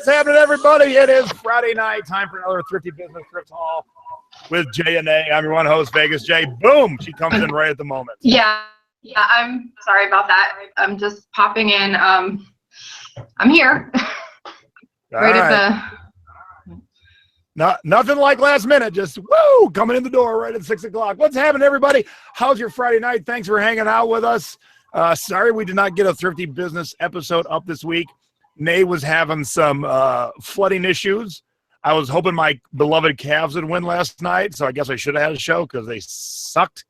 happening, everybody? It is Friday night. Time for another Thrifty Business Thrift Haul with Jay and A. I'm your one host, Vegas Jay. Boom! She comes in right at the moment. Yeah, I'm sorry about that. I'm just popping in. I'm here. Nothing like last minute. Just woo, coming in the door right at 6 o'clock. What's happening, everybody? How's your Friday night? Thanks for hanging out with us. Sorry we did not get a Thrifty Business episode up this week. Nay was having some flooding issues. I was hoping my beloved Cavs would win last night, so I guess I should have had a show because they sucked.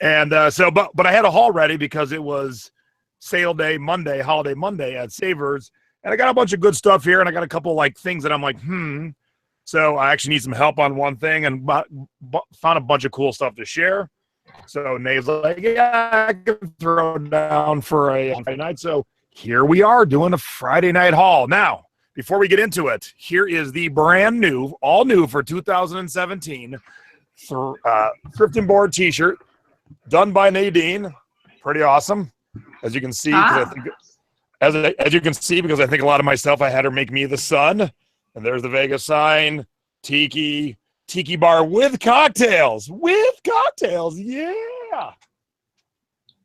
And but I had a haul ready because it was sale day Monday, holiday Monday at Savers, and I got a bunch of good stuff here, and I got a couple like things that I'm like, So I actually need some help on one thing, and found a bunch of cool stuff to share. So Nave's like, yeah, I can throw down for a Friday night. So here we are doing a Friday night haul. Now, before we get into it, here is the brand new, all new for 2017 Thrifting Board t-shirt done by Nadine. Pretty awesome. As you can see, because I think a lot of myself, I had her make me the sun. And there's the Vegas sign, Tiki bar with cocktails. Yeah.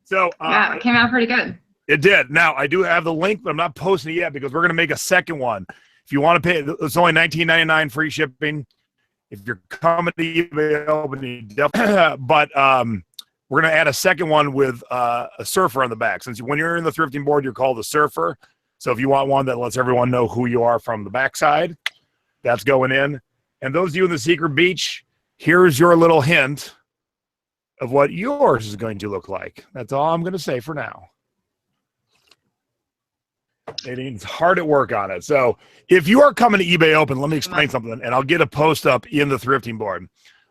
So yeah, it came out pretty good. It did. Now I do have the link, but I'm not posting it yet because we're going to make a second one. If you want to pay, it's only $19.99 free shipping. If you're coming to eBay Open, but we're going to add a second one with a surfer on the back. Since when you're in the thrifting board, you're called a surfer. So if you want one that lets everyone know who you are from the backside, that's going in. And those of you in the secret beach, here's your little hint of what yours is going to look like. That's all I'm going to say for now. It's hard at work on it. So if you are coming to eBay Open, let me explain something, and I'll get a post up in the thrifting board.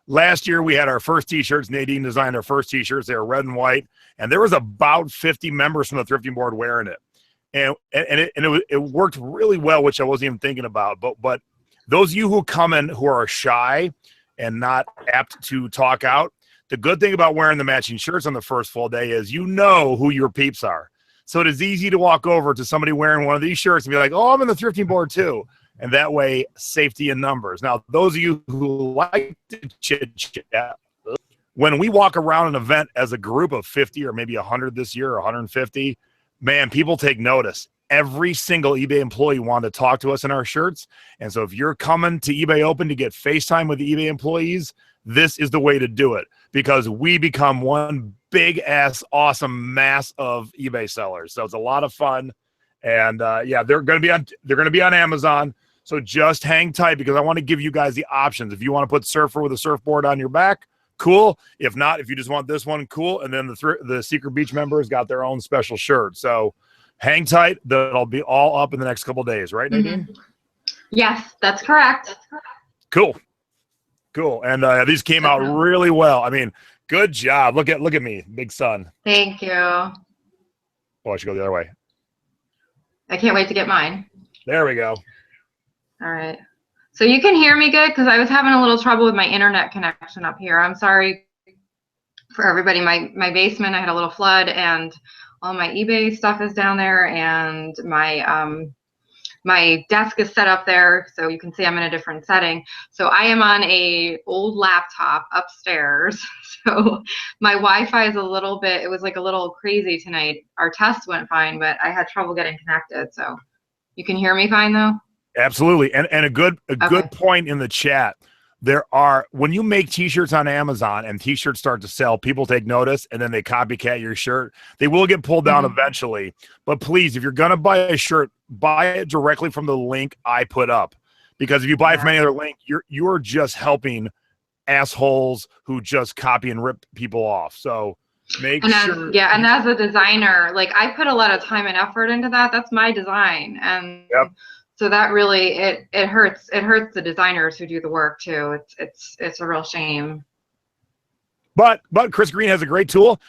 Last year, we had our first T-shirts. Nadine designed our first T-shirts. They were red and white, and there was about 50 members from the thrifting board wearing it. And it worked really well, which I wasn't even thinking about. But those of you who come in who are shy and not apt to talk out, the good thing about wearing the matching shirts on the first full day is you know who your peeps are. So it is easy to walk over to somebody wearing one of these shirts and be like, oh, I'm in the thrifting board too. And that way, safety in numbers. Now, those of you who like to chit-chat, when we walk around an event as a group of 50 or maybe 100 this year or 150, man, people take notice. Every single eBay employee wanted to talk to us in our shirts. And so if you're coming to eBay Open to get FaceTime with the eBay employees, this is the way to do it because we become one big ass awesome mass of eBay sellers. So it's a lot of fun. And yeah, they're going to be on Amazon. So just hang tight because I want to give you guys the options. If you want to put surfer with a surfboard on your back, cool. If not, if you just want this one, cool. And then the Secret Beach members got their own special shirt. So hang tight. That'll be all up in the next couple of days, right, Nadine? Yes, that's correct. Cool. And these came out really well. I mean, good job. Look at me, big sun. Thank you. Oh, I should go the other way. I can't wait to get mine. There we go. All right. So you can hear me good because I was having a little trouble with my internet connection up here. I'm sorry for everybody. My basement, I had a little flood and all my eBay stuff is down there and my desk is set up there, so you can see I'm in a different setting. So I am on a old laptop upstairs. So my Wi-Fi is a little bit, it was like a little crazy tonight. Our test went fine, but I had trouble getting connected. So you can hear me fine though? Absolutely. And a good point in the chat. When you make t-shirts on Amazon and t-shirts start to sell, people take notice and then they copycat your shirt. They will get pulled down eventually. But please, if you're going to buy a shirt, buy it directly from the link I put up. Because if you buy it from any other link, you're just helping assholes who just copy and rip people off. So make sure. Yeah, and as a designer, like I put a lot of time and effort into that. That's my design. And so that really it hurts the designers who do the work too. It's a real shame. But Chris Green has a great tool.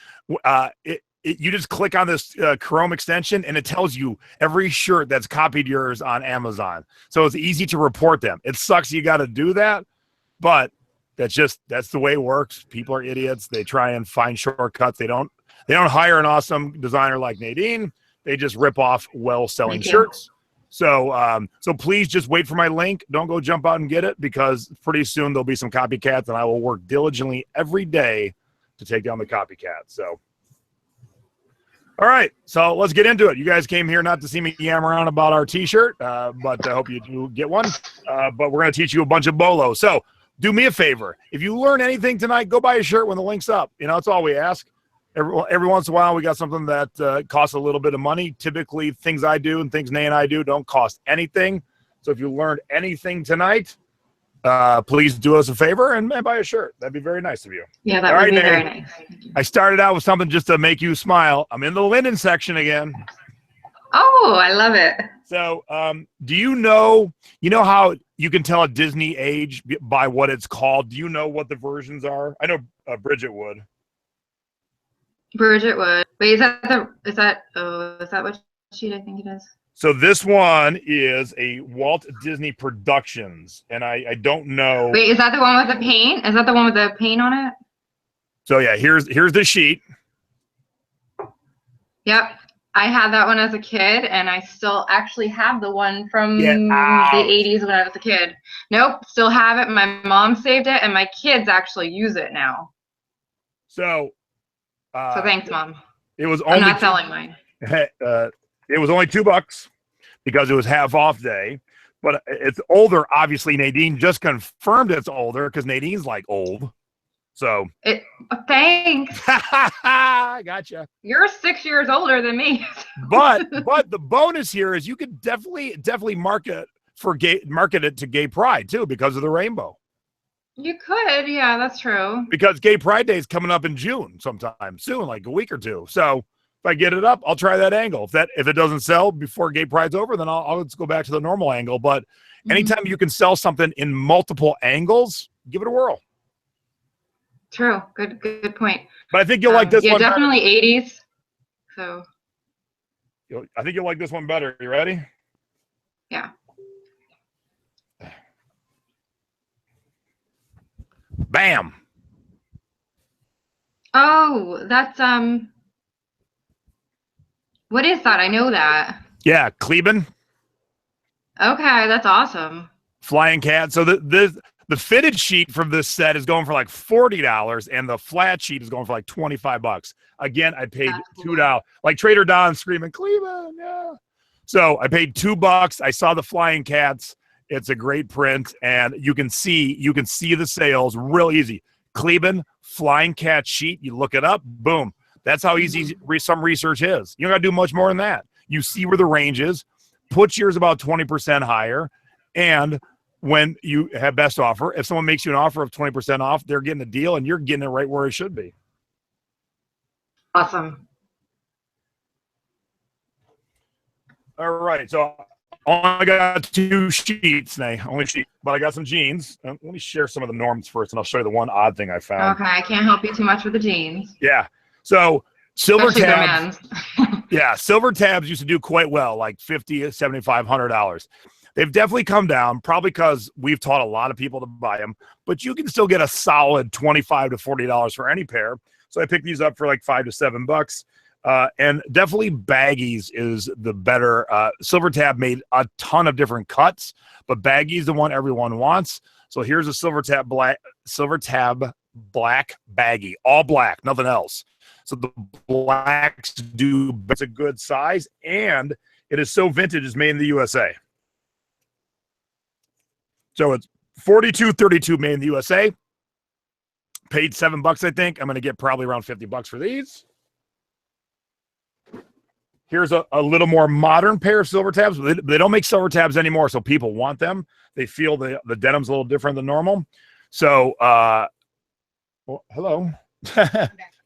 You just click on this Chrome extension and it tells you every shirt that's copied yours on Amazon. So it's easy to report them. It sucks you got to do that, but that's the way it works. People are idiots. They try and find shortcuts. They don't hire an awesome designer like Nadine. They just rip off well-selling shirts. So so please just wait for my link. Don't go jump out and get it, because pretty soon there'll be some copycats, and I will work diligently every day to take down the copycats. So, all right, so let's get into it. You guys came here not to see me yammer on about our t-shirt, but I hope you do get one. But we're going to teach you a bunch of bolos. So do me a favor. If you learn anything tonight, go buy a shirt when the link's up. You know, that's all we ask. Every once in a while, we got something that costs a little bit of money. Typically, things I do and things Nay and I do don't cost anything. So if you learned anything tonight, please do us a favor and buy a shirt. That'd be very nice of you. Yeah, that would be very nice. I started out with something just to make you smile. I'm in the linen section again. Oh, I love it. So do you know how you can tell a Disney age by what it's called? Do you know what the versions are? I know Bridget would. Bridget would. Wait, is that what sheet I think it is? So this one is a Walt Disney Productions, and I don't know. Wait, is that the one with the paint? Is that the one with the paint on it? So yeah, here's the sheet. Yep. I had that one as a kid, and I still actually have the one from the 80s when I was a kid. Nope, still have it. My mom saved it, and my kids actually use it now. So thanks, Mom. It was only I'm not selling mine. It was only $2 because it was half off day, but it's older. Obviously, Nadine just confirmed it's older because Nadine's like old. So thanks. I gotcha. You're 6 years older than me. but the bonus here is you could definitely market it to Gay Pride too, because of the rainbow. You could, yeah, that's true. Because Gay Pride Day is coming up in June sometime soon, like a week or two. So if I get it up, I'll try that angle. If it doesn't sell before Gay Pride's over, then I'll just go back to the normal angle. But anytime you can sell something in multiple angles, give it a whirl. True. Good point. But I think you'll like this one. Yeah, definitely better. 80s. So I think you'll like this one better. You ready? Yeah. Bam. Oh, that's what is that? I know that. Yeah, Kleben. Okay, that's awesome. Flying cat. So the fitted sheet from this set is going for like $40, and the flat sheet is going for like $25. Again, I paid $2. Like Trader Don screaming, Kleben, yeah. So I paid $2. I saw the flying cats. It's a great print, and you can see the sales real easy. Kleben flying cat sheet. You look it up, boom. That's how easy some research is. You don't got to do much more than that. You see where the range is. Put yours about 20% higher, and when you have best offer, if someone makes you an offer of 20% off, they're getting a deal, and you're getting it right where it should be. Awesome. All right, so I got 2 sheets, but I got some jeans. Let me share some of the norms first, and I'll show you the one odd thing I found. Okay, I can't help you too much with the jeans. Yeah, so silver tabs. The Yeah, silver tabs used to do quite well, like $50, $75, $100. They've definitely come down, probably because we've taught a lot of people to buy them, but you can still get a solid $25 to $40 for any pair. So I picked these up for like $5 to $7. And definitely baggies is the better. Silver tab made a ton of different cuts, but baggies the one everyone wants. So here's a silver tab black baggie, all black, nothing else. So the blacks it's a good size, and it is so vintage. It's made in the USA. So it's 42.32 made in the USA. Paid $7, I think. I'm going to get probably around $50 for these. Here's a little more modern pair of silver tabs. They don't make silver tabs anymore, so people want them. They feel the denim's a little different than normal. So, well, hello.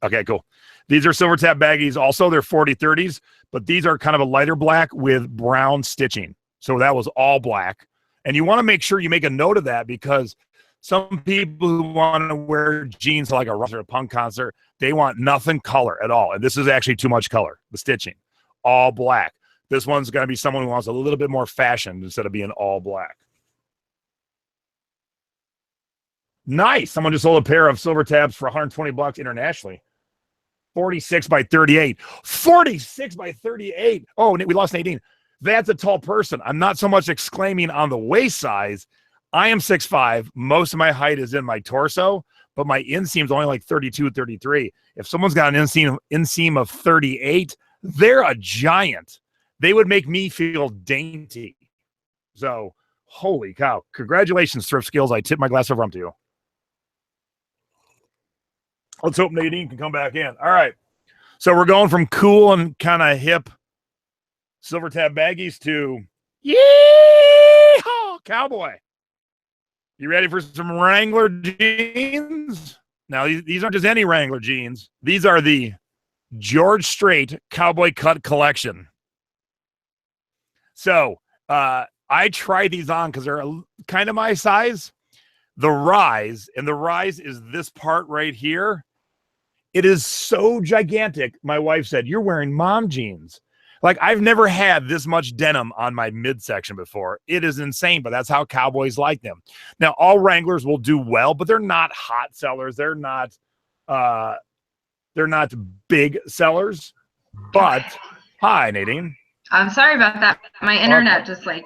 Okay, cool. These are silver tab baggies. Also, they're 40-30s, but these are kind of a lighter black with brown stitching. So that was all black. And you want to make sure you make a note of that, because some people who want to wear jeans like a rock or a punk concert, they want nothing color at all. And this is actually too much color, the stitching. All black. This one's going to be someone who wants a little bit more fashion instead of being all black. Nice. Someone just sold a pair of silver tabs for $120 internationally. 46 by 38. 46 by 38. Oh, we lost Nadine. That's a tall person. I'm not so much exclaiming on the waist size. I am 6'5". Most of my height is in my torso, but my inseam's only like 32, 33. If someone's got an inseam of 38, they're a giant. They would make me feel dainty. So, holy cow. Congratulations, Thrift Skills. I tip my glass of rum to you. Let's hope Nadine can come back in. All right. So we're going from cool and kind of hip silver tab baggies to yeehaw cowboy. You ready for some Wrangler jeans? Now, these aren't just any Wrangler jeans. These are the George Strait Cowboy Cut Collection. So I tried these on because they're kind of my size. The rise is this part right here. It is so gigantic. My wife said, "You're wearing mom jeans." Like, I've never had this much denim on my midsection before. It is insane, but that's how cowboys like them. Now, all Wranglers will do well, but they're not hot sellers. They're not big sellers. But hi, Nadine. I'm sorry about that. My internet just like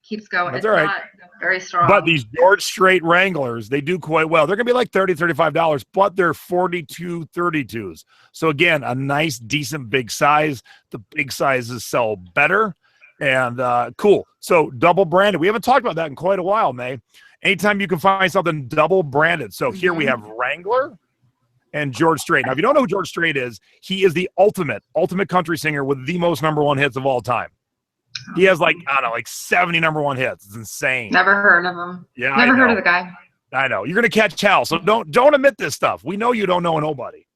keeps going. That's it's all right. Not very strong. But these George Strait Wranglers, they do quite well. They're going to be like $30, $35, but they're 42 32s. So again, a nice, decent big size. The big sizes sell better and cool. So double branded. We haven't talked about that in quite a while, May. Anytime you can find something double branded. So here we have Wrangler and George Strait. Now, if you don't know who George Strait is, he is the ultimate country singer with the most #1 hits of all time. He has like 70 #1 hits. It's insane. Never heard of him. Yeah, never heard of the guy. I know. You're gonna catch hell. So don't admit this stuff. We know you don't know nobody.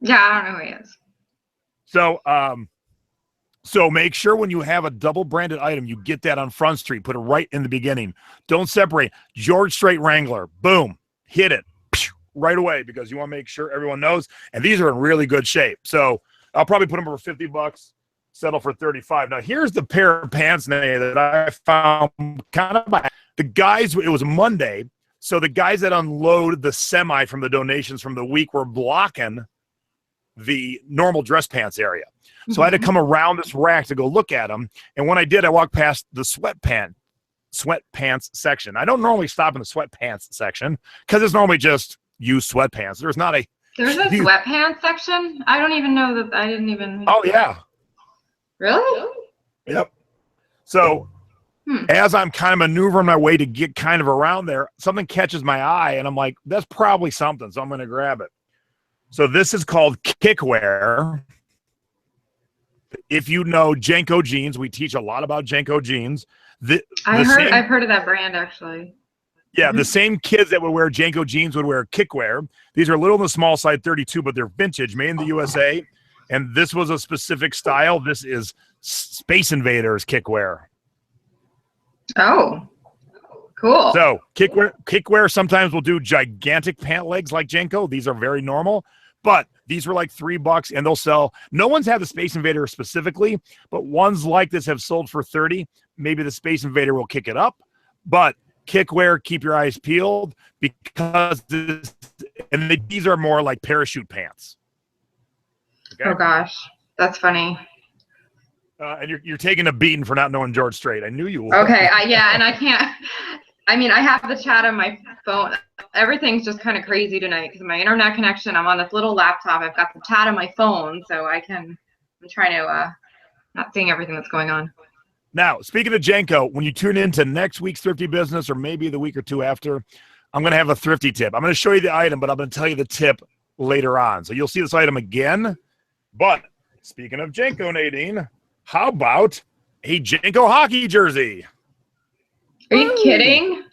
Yeah, I don't know who he is. So make sure when you have a double branded item, you get that on Front Street. Put it right in the beginning. Don't separate. George Strait Wrangler. Boom. Hit it right away because you want to make sure everyone knows. And these are in really good shape. So I'll probably put them for $50. Settle for 35. Now, here's the pair of pants that I found kind of by the guys. It was Monday, so the guys that unload the semi from the donations from the week were blocking the normal dress pants area. So I had to come around this rack to go look at them. And when I did, I walked past the sweatpants section. I don't normally stop in the sweatpants section because it's normally just used sweatpants. There's a sweatpants section? I don't even know that. I didn't even. Oh, yeah. Really? Yep. So as I'm kind of maneuvering my way to get kind of around there, something catches my eye, and I'm like, that's probably something, so I'm going to grab it. So this is called kickwear. If you know Janko jeans, we teach a lot about Janko jeans. I've heard of that brand, actually. Yeah, the same kids that would wear Janko jeans would wear kickwear. These are a little on the small side, 32, but they're vintage, made in the USA. And this was a specific style. This is Space Invaders kickwear. Oh, cool. So kickwear sometimes will do gigantic pant legs like Janko. These are very normal, but these were like $3 and they'll sell. No one's had the Space Invader specifically, but ones like this have sold for 30. Maybe the Space Invader will kick it up, but kickwear, keep your eyes peeled because these are more like parachute pants. Okay. Oh gosh, that's funny. And you're taking a beating for not knowing George Strait. I knew you would. Okay, and I can't. I mean, I have the chat on my phone. Everything's just kind of crazy tonight because of my internet connection. I'm on this little laptop. I've got the chat on my phone, so I'm trying to not seeing everything that's going on. Now, speaking of Janko, when you tune into next week's Thrifty Business or maybe the week or two after, I'm going to have a Thrifty tip. I'm going to show you the item, but I'm going to tell you the tip later on. So you'll see this item again. But speaking of Janko, Nadine, how about a Janko hockey jersey? Are you kidding?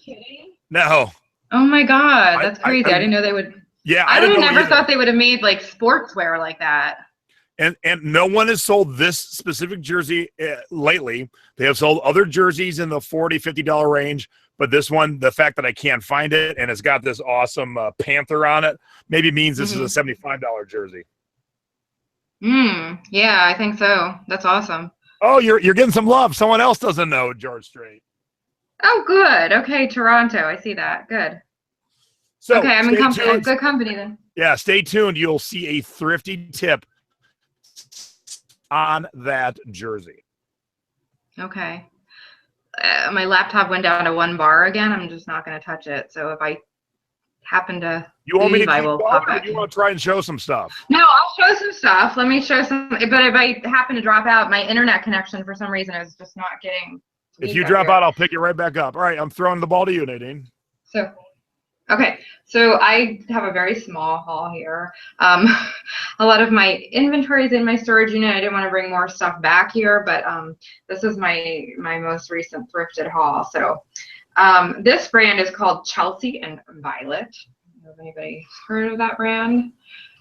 No. Oh my God, that's crazy. I didn't know they would. Yeah, I would have never thought they would have made like sportswear like that. And no one has sold this specific jersey lately. They have sold other jerseys in the $40, $50 range, but this one, the fact that I can't find it and it's got this awesome panther on it, maybe means this is a $75 jersey. Yeah, I think so. That's awesome. Oh, you're getting some love. Someone else doesn't know George Strait. Oh, good. Okay, Toronto. I see that. Good. So okay, I'm in good company then. Yeah, stay tuned. You'll see a Thrifty tip on that jersey. Okay. My laptop went down to 1 bar again. I'm just not going to touch it. So if I happen to You want me to leave, I keep will going, pop or it. do you want to try and show some stuff? No, I'll show some stuff. Let me show some. But if I happen to drop out, my internet connection for some reason is just not getting. If you drop out, I'll pick it right back up. All right, I'm throwing the ball to you, Nadine. So, okay. So I have a very small haul here. A lot of my inventory is in my storage unit. I didn't want to bring more stuff back here, but this is my most recent thrifted haul. So this brand is called Chelsea and Violet. I don't know if anybody's heard of that brand.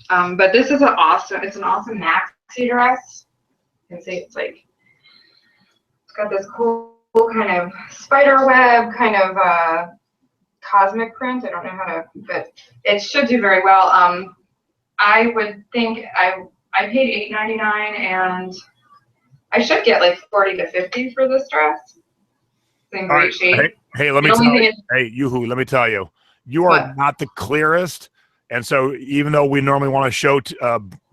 But this is an awesome maxi dress. You can see it's got this cool kind of spider web kind of cosmic print. I don't know how to, but it should do very well. I would think I paid $8.99 and I should get like 40 to 50 for this dress. It's in great shape. Hey, let me tell you. Hey, Yoo-hoo, let me tell you. You are not the clearest. And so even though we normally want to show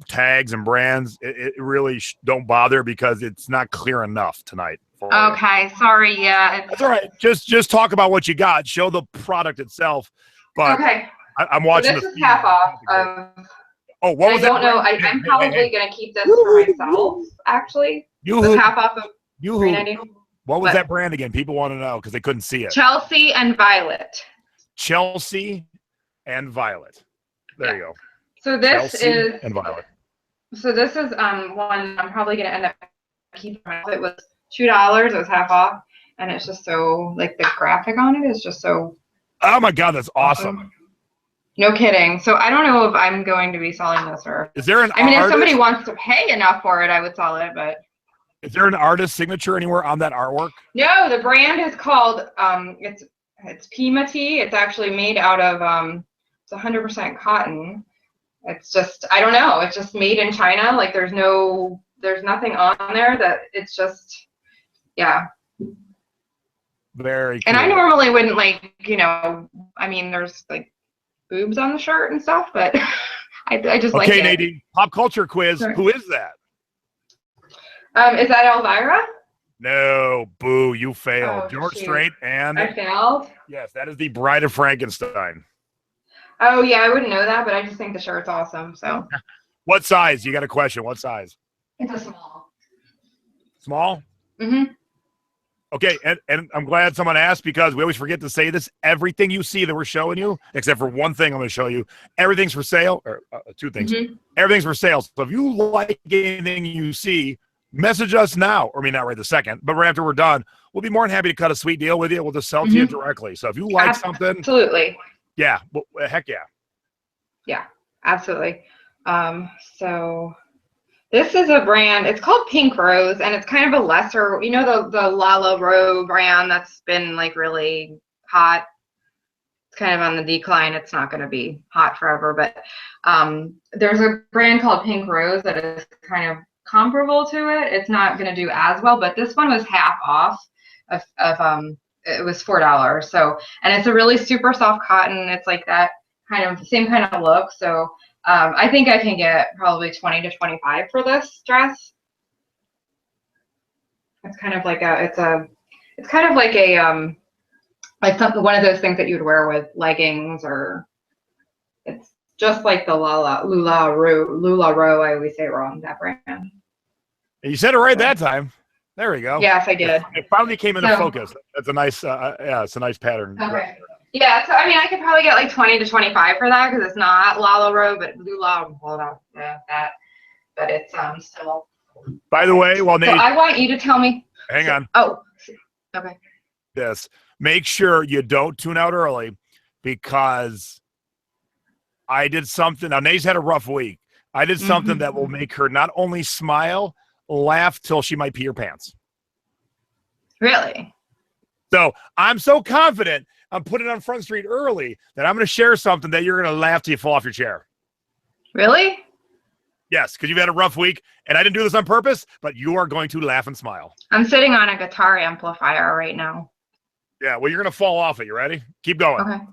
tags and brands, it really don't bother because it's not clear enough tonight. Okay, sorry. Yeah, that's all right. Just talk about what you got. Show the product itself. But okay, I'm watching. So this is half off. Oh, what was that? I don't know. I'm probably gonna keep this for myself. Actually, Yoo-hoo. Half off of $3.90. What was that brand again? People want to know because they couldn't see it. Chelsea and Violet. Chelsea and Violet. There you go. So this Chelsea is and Violet. So this is one I'm probably gonna end up keeping. It was $2. It was half off, and it's just so like the graphic on it is just so. Oh my God, that's awesome. No kidding. So I don't know if I'm going to be selling this or. Is there an? I mean, if somebody wants to pay enough for it, I would sell it. But. Is there an artist signature anywhere on that artwork? No, the brand is called it's Pima Tea. It's actually made out of it's 100% cotton. It's just I don't know. It's just made in China. Like there's nothing on there that it's just yeah. Very cool. And I normally wouldn't I mean there's like boobs on the shirt and stuff, but I just like it. Okay, Nadine, pop culture quiz. Sure. Who is that? Is that Elvira? No, boo, you failed. Oh, George Strait and I failed? Yes, that is the Bride of Frankenstein. Oh yeah, I wouldn't know that, but I just think the shirt's awesome. So what size? You got a question. What size? It's a small. Small? Mm-hmm. Okay, and I'm glad someone asked because we always forget to say this. Everything you see that we're showing you, except for one thing I'm going to show you, everything's for sale, or two things. Mm-hmm. Everything's for sale. So if you like anything you see, message us now, or I mean, not right this second, but right after we're done, we'll be more than happy to cut a sweet deal with you. We'll just sell it to you directly. So if you like something, absolutely, yeah, well, heck yeah, yeah, absolutely. So this is a brand. It's called Pink Rose, and it's kind of a lesser. You know the Lala Roe brand that's been like really hot. It's kind of on the decline. It's not going to be hot forever, but there's a brand called Pink Rose that is kind of comparable to it. It's not going to do as well, but this one was half off of it was $4. So, and it's a really super soft cotton. It's like that kind of same kind of look. So I think I can get probably 20 to 25 for this dress. It's kind of like like something, one of those things that you'd wear with leggings, or it's just like the Lula Roe. I always say it wrong, that brand. You said it right that time. There we go. Yes, I did. It finally came into focus. That's a nice, yeah, it's a nice pattern. Okay. Yeah, so I mean, I could probably get like 20 to 25 for that because it's not Lala Roe, but that. But it's still. By the way, well, Nate, so I want you to tell me. Hang on. Oh, okay. Yes, make sure you don't tune out early because I did something. Now, Nate's had a rough week. I did something that will make her not only smile, laugh till she might pee her pants. Really? So I'm so confident I'm putting it on Front Street early that I'm going to share something that you're going to laugh till you fall off your chair. Really? Yes, because you've had a rough week, and I didn't do this on purpose, but you are going to laugh and smile. I'm sitting on a guitar amplifier right now. Yeah, well, you're going to fall off it. You ready? Keep going. Okay.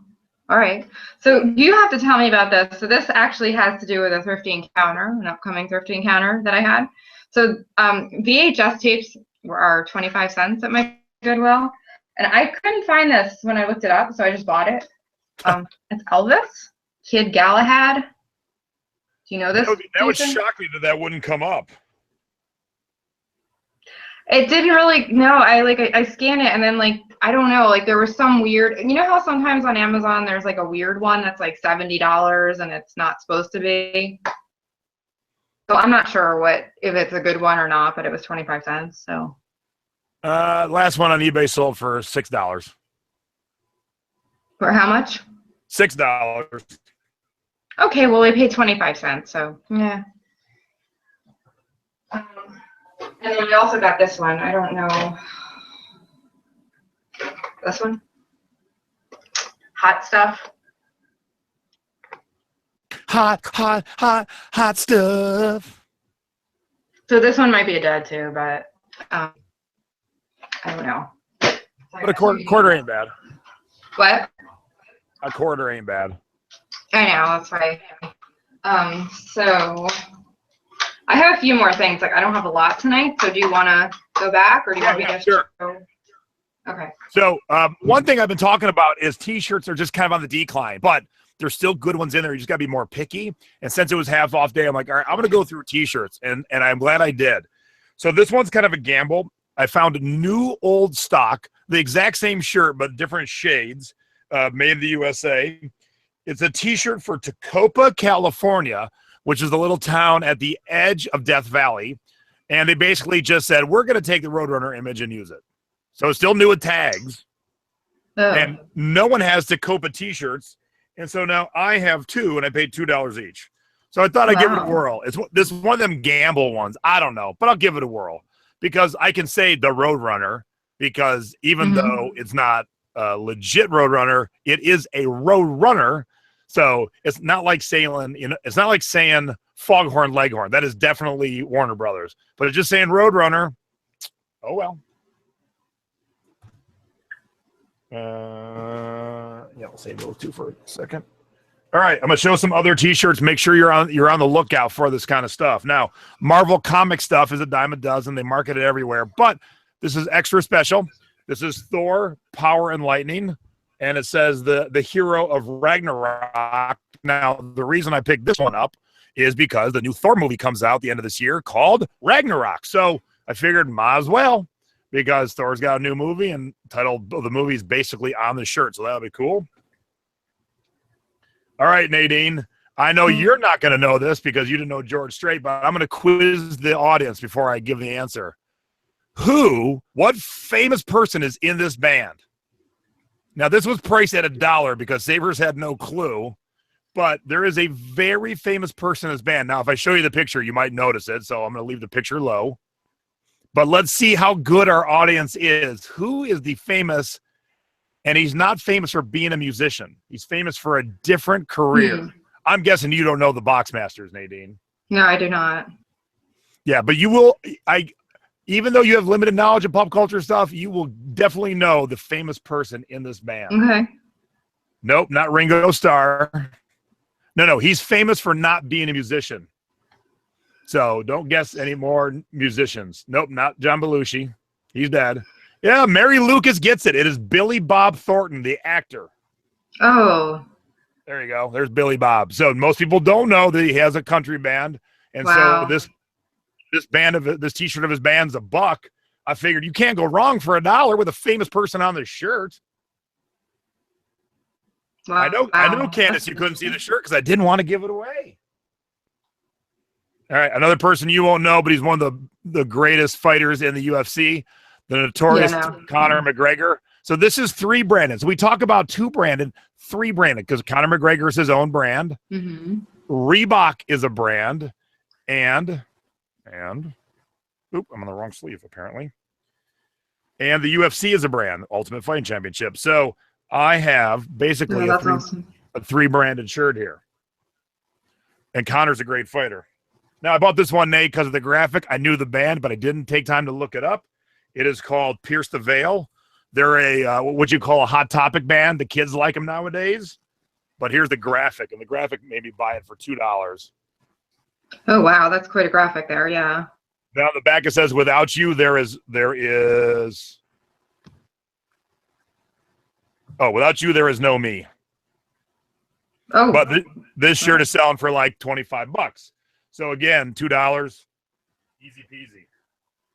All right. So you have to tell me about this. So this actually has to do with a thrifty encounter, an upcoming thrifty encounter that I had. So VHS tapes are 25 cents at my Goodwill. And I couldn't find this when I looked it up, so I just bought it. It's Elvis, Kid Galahad. Do you know this? That would shock me that wouldn't come up. It didn't really. No, I scanned it, and then like I don't know, like there was some weird. You know how sometimes on Amazon there's like a weird one that's like $70 and it's not supposed to be. So I'm not sure if it's a good one or not, but it was 25 cents. So. Last one on eBay sold for $6. For how much? $6. Okay, well, we paid 25 cents, so yeah. And then we also got this one. I don't know. This one? Hot stuff. Hot stuff. So this one might be a dud too, but I don't know. But a quarter ain't bad. What? A quarter ain't bad. I know, that's right. So I have a few more things. Like I don't have a lot tonight, so do you want to go back, or do you want me to sure. go? Okay. So one thing I've been talking about is T-shirts are just kind of on the decline, but there's still good ones in there. You just got to be more picky. And since it was half off day, I'm like, all right, I'm going to go through T-shirts, and I'm glad I did. So this one's kind of a gamble. I found new old stock, the exact same shirt, but different shades, made in the USA. It's a T-shirt for Tacoma, California, which is the little town at the edge of Death Valley. And they basically just said, we're going to take the Roadrunner image and use it. So it's still new with tags. Oh. And no one has Tacoma T-shirts. And so now I have two, and I paid $2 each. So I thought I'd give it a whirl. This is one of them gamble ones. I don't know, but I'll give it a whirl. Because I can say the Roadrunner, because even though it's not a legit Roadrunner, it is a Roadrunner. So it's not like saying, it's not like saying Foghorn Leghorn. That is definitely Warner Brothers. But it's just saying Roadrunner. Oh well. Yeah, we'll save those two for a second. All right, I'm gonna show some other T-shirts. Make sure you're on the lookout for this kind of stuff. Now, Marvel comic stuff is a dime a dozen. They market it everywhere, but this is extra special. This is Thor: Power and Lightning, and it says the hero of Ragnarok. Now, the reason I picked this one up is because the new Thor movie comes out the end of this year called Ragnarok. So I figured might as well, because Thor's got a new movie and title of the movie is basically on the shirt, so that'll be cool. All right, Nadine, I know you're not going to know this because you didn't know George Strait, but I'm going to quiz the audience before I give the answer. What famous person is in this band? Now, this was priced at $1 because Savers had no clue, but there is a very famous person in this band. Now, if I show you the picture, you might notice it, so I'm going to leave the picture low. But let's see how good our audience is. Who is the famous? And he's not famous for being a musician. He's famous for a different career. I'm guessing you don't know the Boxmasters, Nadine. No, I do not. Yeah, but you will. Even though you have limited knowledge of pop culture stuff, you will definitely know the famous person in this band. Okay. Nope, not Ringo Starr. No, he's famous for not being a musician. So don't guess any more musicians. Nope, not John Belushi. He's dead. Yeah, Mary Lucas gets it. It is Billy Bob Thornton, the actor. Oh. There you go. There's Billy Bob. So most people don't know that he has a country band. And so this T-shirt of his band's $1. I figured you can't go wrong for $1 with a famous person on the shirt. Wow. I know, Candace, you couldn't see the shirt because I didn't want to give it away. All right, another person you won't know, but he's one of the greatest fighters in the UFC, the notorious Conor McGregor. So this is 3 Brandon. So we talk about 2 Brandon, 3 Brandon, because Conor McGregor is his own brand. Reebok is a brand, and oop, I'm on the wrong sleeve apparently. And the UFC is a brand, Ultimate Fighting Championship. So I have basically a 3 branded shirt here. And Conor's a great fighter. Now, I bought this one, Nate, because of the graphic. I knew the band, but I didn't take time to look it up. It is called Pierce the Veil. They're a what you call a hot topic band. The kids like them nowadays. But here's the graphic, and the graphic made me buy it for $2. Oh, wow. That's quite a graphic there, yeah. Now on the back it says, "Without you, there is." Oh, without you, there is no me. Oh, But this shirt is selling for like $25. So again, $2, easy peasy.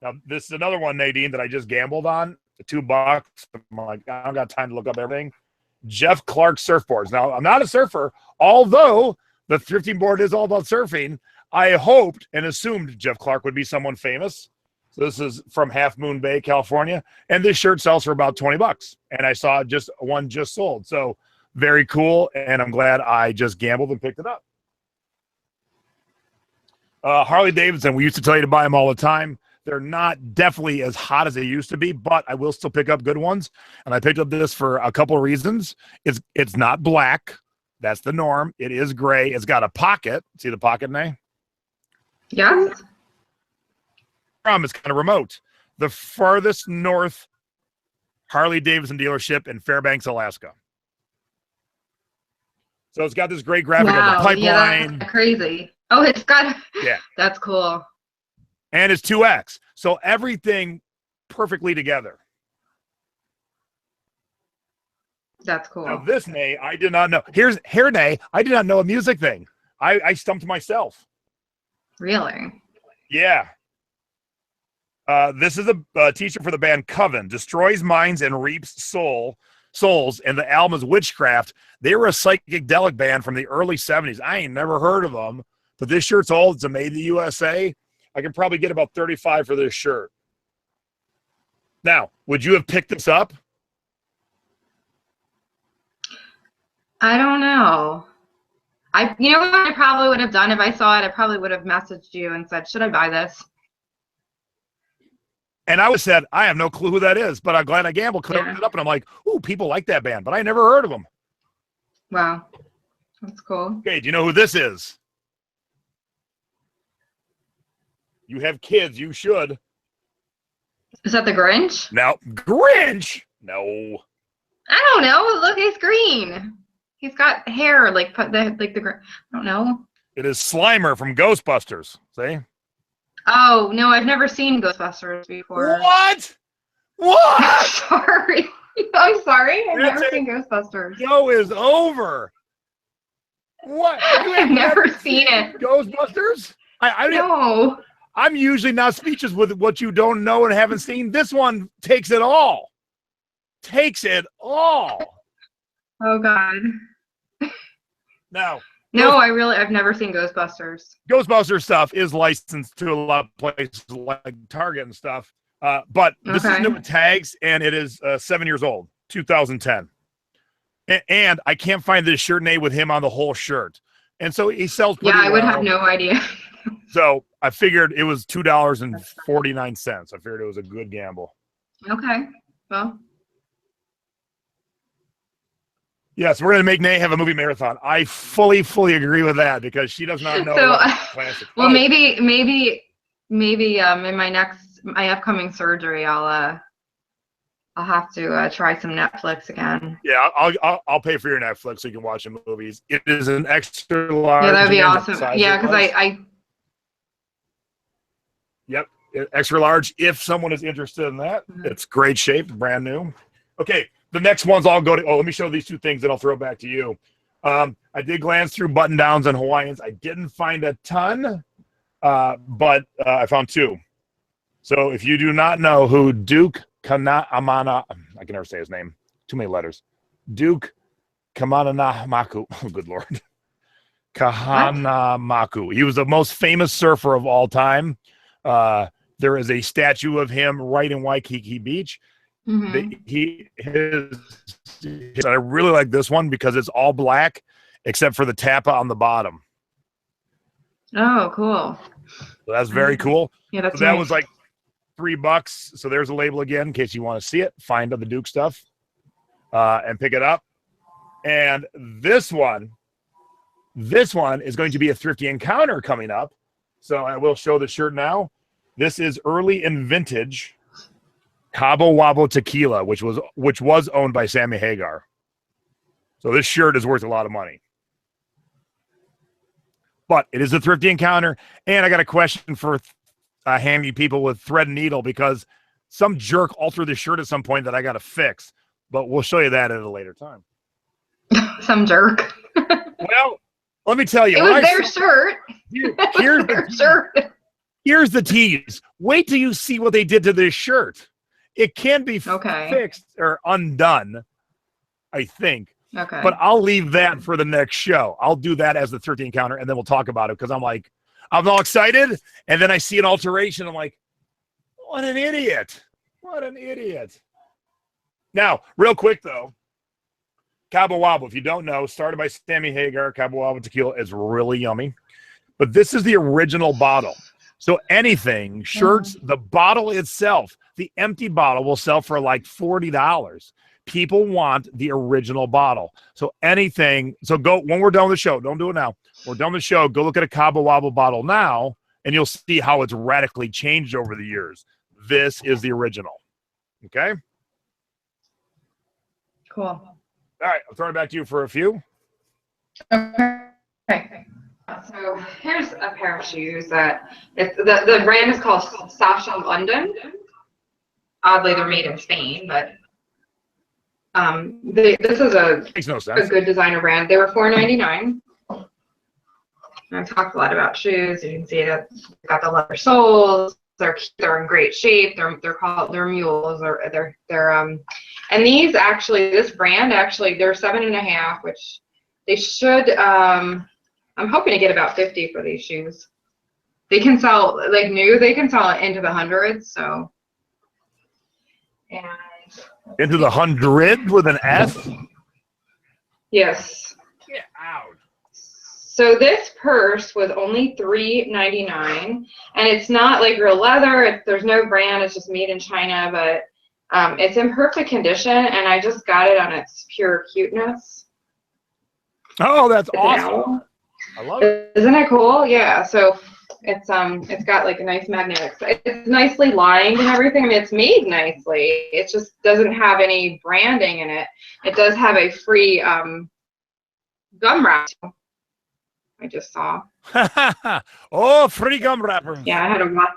Now this is another one, Nadine, that I just gambled on. $2. I'm like, I don't got time to look up everything. Jeff Clark Surfboards. Now I'm not a surfer, although the thrifting board is all about surfing. I hoped and assumed Jeff Clark would be someone famous. So this is from Half Moon Bay, California, and this shirt sells for about $20. And I saw just one just sold. So very cool, and I'm glad I just gambled and picked it up. Harley Davidson, we used to tell you to buy them all the time. They're not definitely as hot as they used to be, but I will still pick up good ones. And I picked up this for a couple of reasons. It's not black. That's the norm. It is gray. It's got a pocket. See the pocket, Nay? yes. It's kind of remote. The farthest north Harley Davidson dealership in Fairbanks, Alaska. So it's got this great graphic of the pipeline. Yeah, that's crazy. Oh, it's got. Yeah. That's cool. And it's 2X. So everything perfectly together. That's cool. Now this, Nay, I did not know. Here, Nay, I did not know a music thing. I stumped myself. Really? Yeah. This is a t-shirt for the band Coven. Destroys minds and reaps souls. And the album is Witchcraft. They were a psychedelic band from the early 70s. I ain't never heard of them. But this shirt's old. It's a made in the USA. I can probably get about $35 for this shirt. Now, would you have picked this up? I don't know. You know what I probably would have done if I saw it? I probably would have messaged you and said, should I buy this? And I would have said, I have no clue who that is, but I'm glad I gambled because I looked it up and I'm like, ooh, people like that band, but I never heard of them. Wow. That's cool. Okay, do you know who this is? You have kids, you should. Is that the Grinch? Now, Grinch? No. I don't know. Look, he's green. He's got hair like the Grinch. I don't know. It is Slimer from Ghostbusters. See? Oh, no, I've never seen Ghostbusters before. What? What? Sorry. I'm sorry. I've never seen Ghostbusters. Show is over. What? I've never seen it. Ghostbusters? I No. I'm usually not speechless with what you don't know and haven't seen. This one takes it all. Takes it all. Oh, God. Now. No, I've never seen Ghostbusters. Ghostbusters stuff is licensed to a lot of places like Target and stuff. But this is new with tags, and it is 7 years old, 2010. And I can't find this shirt name with him on the whole shirt. And so he sells pretty I would well. have no idea. So I figured it was $2.49. I figured it was a good gamble. Okay. Well. Yes, we're going to make Nay have a movie marathon. I fully agree with that because she does not know. So, classic. Well, maybe in my upcoming surgery, I'll have to try some Netflix again. Yeah, I'll pay for your Netflix so you can watch the movies. It is an extra large. Yeah, that'd be awesome. Yeah, because I. Yep, extra large. If someone is interested in that, it's great shape, brand new. Okay, the next ones I'll go to. Oh, let me show these two things, and I'll throw it back to you. I did glance through button downs and Hawaiians. I didn't find a ton, but I found two. So if you do not know who Duke Kanamana, I can never say his name. Too many letters. Duke Kamanamaku. Oh, good Lord. Kahanamaku. He was the most famous surfer of all time. There is a statue of him right in Waikiki Beach. Mm-hmm. I really like this one because it's all black except for the Tapa on the bottom. Oh, cool. So that's very cool. Yeah, that's so that nice. was like $3. So there's a label again in case you want to see it. Find the Duke stuff and pick it up. And this one is going to be a Thrifty encounter coming up. So I will show the shirt now. This is early and vintage Cabo Wabo Tequila, which was owned by Sammy Hagar. So this shirt is worth a lot of money. But it is a Thrifty encounter. And I got a question for handy people with thread and needle because some jerk altered the shirt at some point that I got to fix. But we'll show you that at a later time. Some jerk. Well, let me tell you. It was their shirt. Here's their shirt. Here's the tease. Wait till you see what they did to this shirt. It can be fixed or undone, I think. Okay. But I'll leave that for the next show. I'll do that as the Thrifty Encounter, and then we'll talk about it because I'm all excited, and then I see an alteration. I'm like, what an idiot. What an idiot. Now, real quick, though, Cabo Wabo, if you don't know, started by Sammy Hagar. Cabo Wabo tequila is really yummy. But this is the original bottle. So anything, shirts, the bottle itself, the empty bottle will sell for like $40. People want the original bottle. So anything, so go, when we're done with the show, don't do it now. We're done with the show, go look at a Cabo Wabo bottle now, and you'll see how it's radically changed over the years. This is the original. Okay? Cool. All right, I'll throw it back to you for a few. Okay. So here's a pair of shoes that the brand is called Sasha London. Oddly, they're made in Spain, but this is Makes no sense. a good designer brand. They were $4.99. I've talked a lot about shoes. You can see that they've got the leather soles. They're in great shape. They're mules. And these actually, this brand actually, they're 7.5, which they should. I'm hoping to get about 50 for these shoes. They can sell like new. They can sell into the hundreds. So. And into the 100 with an S? Yes. Get out. So this purse was only $3.99, and it's not like real leather. There's no brand. It's just made in China, but it's in perfect condition, and I just got it on its pure cuteness. Oh, that's awesome. I love it. Isn't it cool? Yeah. So it's got like a nice magnetic. It's nicely lined and everything. I mean, it's made nicely. It just doesn't have any branding in it. It does have a free gum wrap. I just saw. Oh, free gum wrapper. Yeah, I had a lot.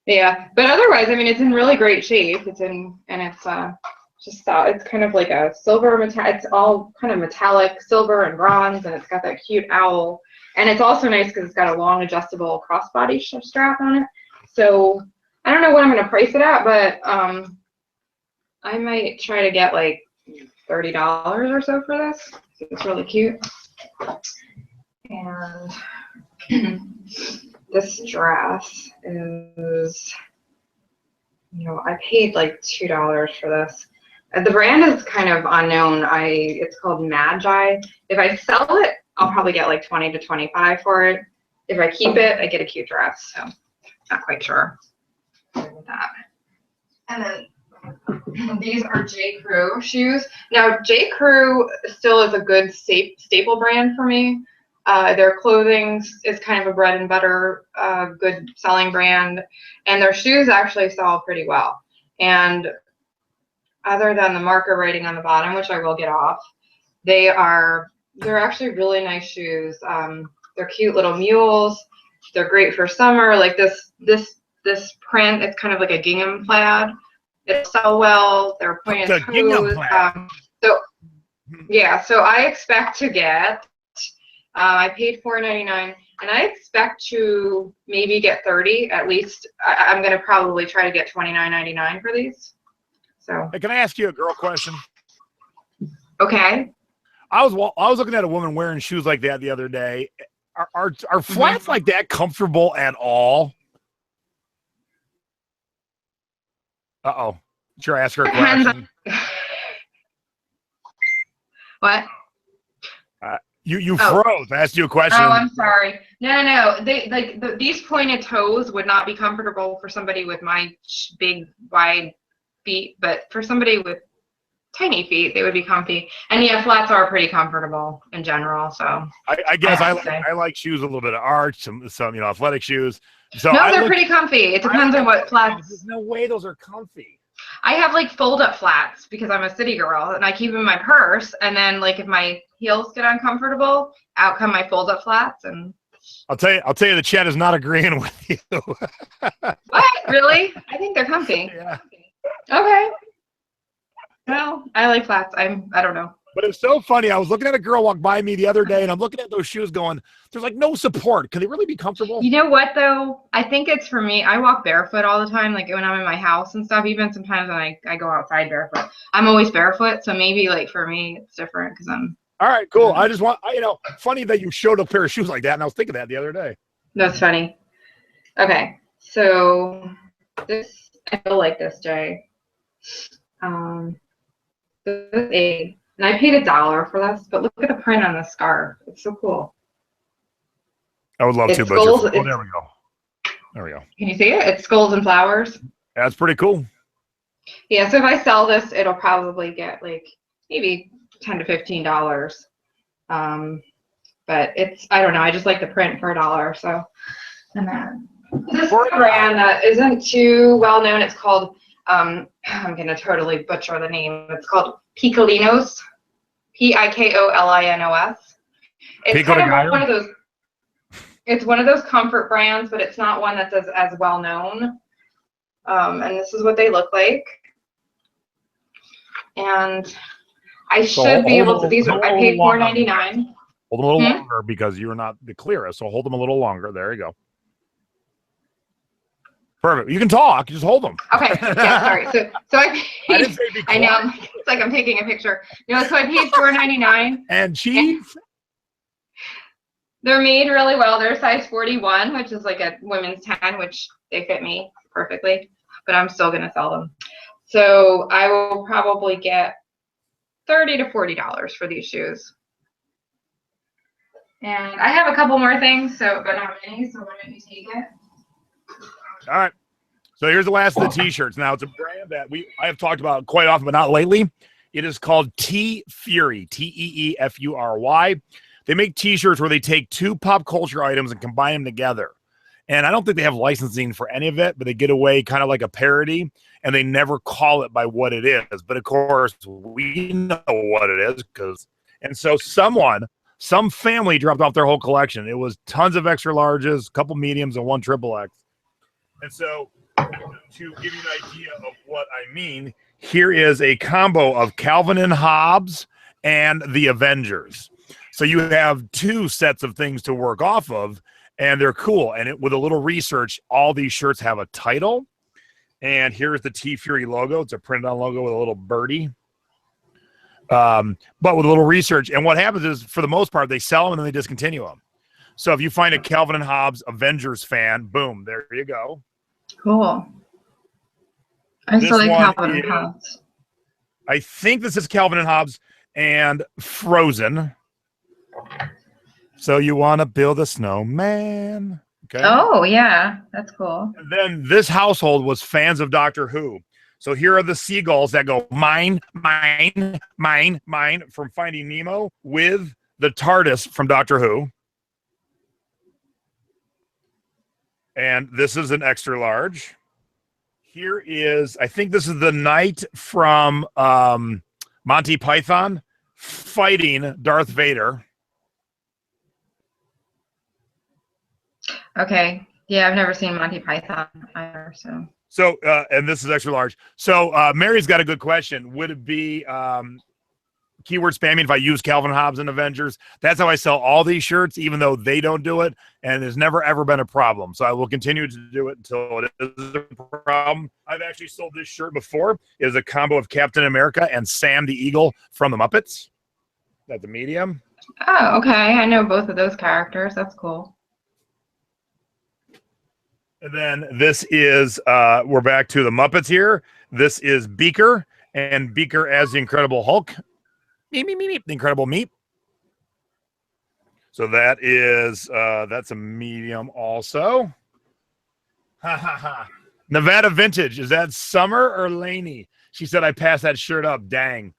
Yeah, but otherwise, I mean, it's in really great shape. It's kind of like a silver metal. It's all kind of metallic silver and bronze, and it's got that cute owl. And it's also nice because it's got a long adjustable crossbody strap on it. So I don't know what I'm going to price it at, but I might try to get like $30 or so for this. It's really cute. And this dress is, I paid like $2 for this. The brand is kind of unknown. It's called Magi. If I sell it, I'll probably get like 20 to 25 for it. If I keep it, I get a cute dress. So not quite sure with that. And then these are J. Crew shoes. Now J. Crew still is a good staple brand for me. Their clothing is kind of a bread and butter, good selling brand, and their shoes actually sell pretty well. And other than the marker writing on the bottom, which I will get off, they're actually really nice shoes. They're cute little mules. They're great for summer. Like this print, it's kind of like a gingham plaid. It sell well. They're pointed toes. So I expect to get. I paid $4.99, and I expect to maybe get 30 at least. I'm going to probably try to get $29.99 for these. So. Hey, can I ask you a girl question? Okay. I was looking at a woman wearing shoes like that the other day. Are flats like that comfortable at all? Uh-oh. Sure, ask her a question. What? You froze. I asked you a question. Oh, I'm sorry. No. These pointed toes would not be comfortable for somebody with my big, wide feet, but for somebody with tiny feet, they would be comfy. And yeah, flats are pretty comfortable in general. So I guess I like shoes a little bit of arch, some athletic shoes. So no, they're pretty comfy. It depends on what flats. There's no way those are comfy. I have like fold-up flats because I'm a city girl, and I keep them in my purse. And then like if my heels get uncomfortable, out come my fold-up flats, and I'll tell you, the chat is not agreeing with you. What? Really? I think they're comfy. Yeah. Okay. Well, I like flats. I don't know. But it's so funny. I was looking at a girl walk by me the other day, and I'm looking at those shoes going, there's like no support. Can they really be comfortable? You know what, though? I think it's for me. I walk barefoot all the time, like when I'm in my house and stuff. Even sometimes when I go outside barefoot. I'm always barefoot, so maybe like for me it's different because I'm. All right, cool. I just want, funny that you showed a pair of shoes like that, and I was thinking that the other day. That's funny. Okay, so this, I feel like this, Jay. This is and I paid $1 for this, but look at the print on the scarf. It's so cool. I would love to, but oh, there we go. There we go. Can you see it? It's skulls and flowers. That's pretty cool. Yeah, so if I sell this, it'll probably get like maybe $10 to $15. But it's, I don't know, I just like the print for $1. So, and then this is a brand that isn't too well known. It's called, I'm gonna totally butcher the name. It's called Picolinos, Pikolinos. It's kind of one of those. It's one of those comfort brands, but it's not one that's as well known. And this is what they look like. And I should be able to. These are. I paid $4.99. Hold them a little longer because you're not the clearest. So hold them a little longer. There you go. Perfect. You can talk. Just hold them. Okay. Yeah. Sorry. So I paid. I didn't say be quiet. I know. It's like I'm taking a picture. No. So I paid $4.99. And cheese. They're made really well. They're size 41, which is like a women's 10, which they fit me perfectly. But I'm still gonna sell them. So I will probably get $30 to $40 for these shoes. And I have a couple more things, but not many. So why don't you take it? All right. So here's the last of the t-shirts. Now it's a brand that I have talked about quite often, but not lately. It is called T-Fury, T-E-E-F-U-R-Y. They make t-shirts where they take two pop culture items and combine them together. And I don't think they have licensing for any of it, but they get away kind of like a parody, and they never call it by what it is. But of course, we know what it is and so some family dropped off their whole collection. It was tons of extra larges, a couple mediums, and one XXX. And so to give you an idea of what I mean, here is a combo of Calvin and Hobbes and the Avengers. So you have two sets of things to work off of, and they're cool. And with a little research, all these shirts have a title. And here's the T-Fury logo. It's a print-on logo with a little birdie. But with a little research. And what happens is, for the most part, they sell them and then they discontinue them. So if you find a Calvin and Hobbes Avengers fan, boom, there you go. Cool. I still like Calvin and Hobbes. I think this is Calvin and Hobbes and Frozen. So you want to build a snowman. Okay. Oh, yeah. That's cool. And then this household was fans of Doctor Who. So here are the seagulls that go mine, mine, mine, mine from Finding Nemo with the TARDIS from Doctor Who. And this is an extra large. Here is, I think this is the knight from Monty Python fighting Darth Vader. Okay. Yeah, I've never seen Monty Python either, So, and this is extra large. So, Mary's got a good question. Would it be keyword spamming if I use Calvin Hobbes and Avengers? That's how I sell all these shirts, even though they don't do it, and there's never, ever been a problem. So I will continue to do it until it is a problem. I've actually sold this shirt before. It is a combo of Captain America and Sam the Eagle from the Muppets. That's a medium. Oh, okay. I know both of those characters. That's cool. And then this is, we're back to the Muppets here. This is Beaker, and Beaker as the Incredible Hulk. Meep, meep, meep, meep. The Incredible Meep. So that is, that's a medium also. Ha, ha, ha. Nevada Vintage. Is that Summer or Laney? She said, I passed that shirt up. Dang.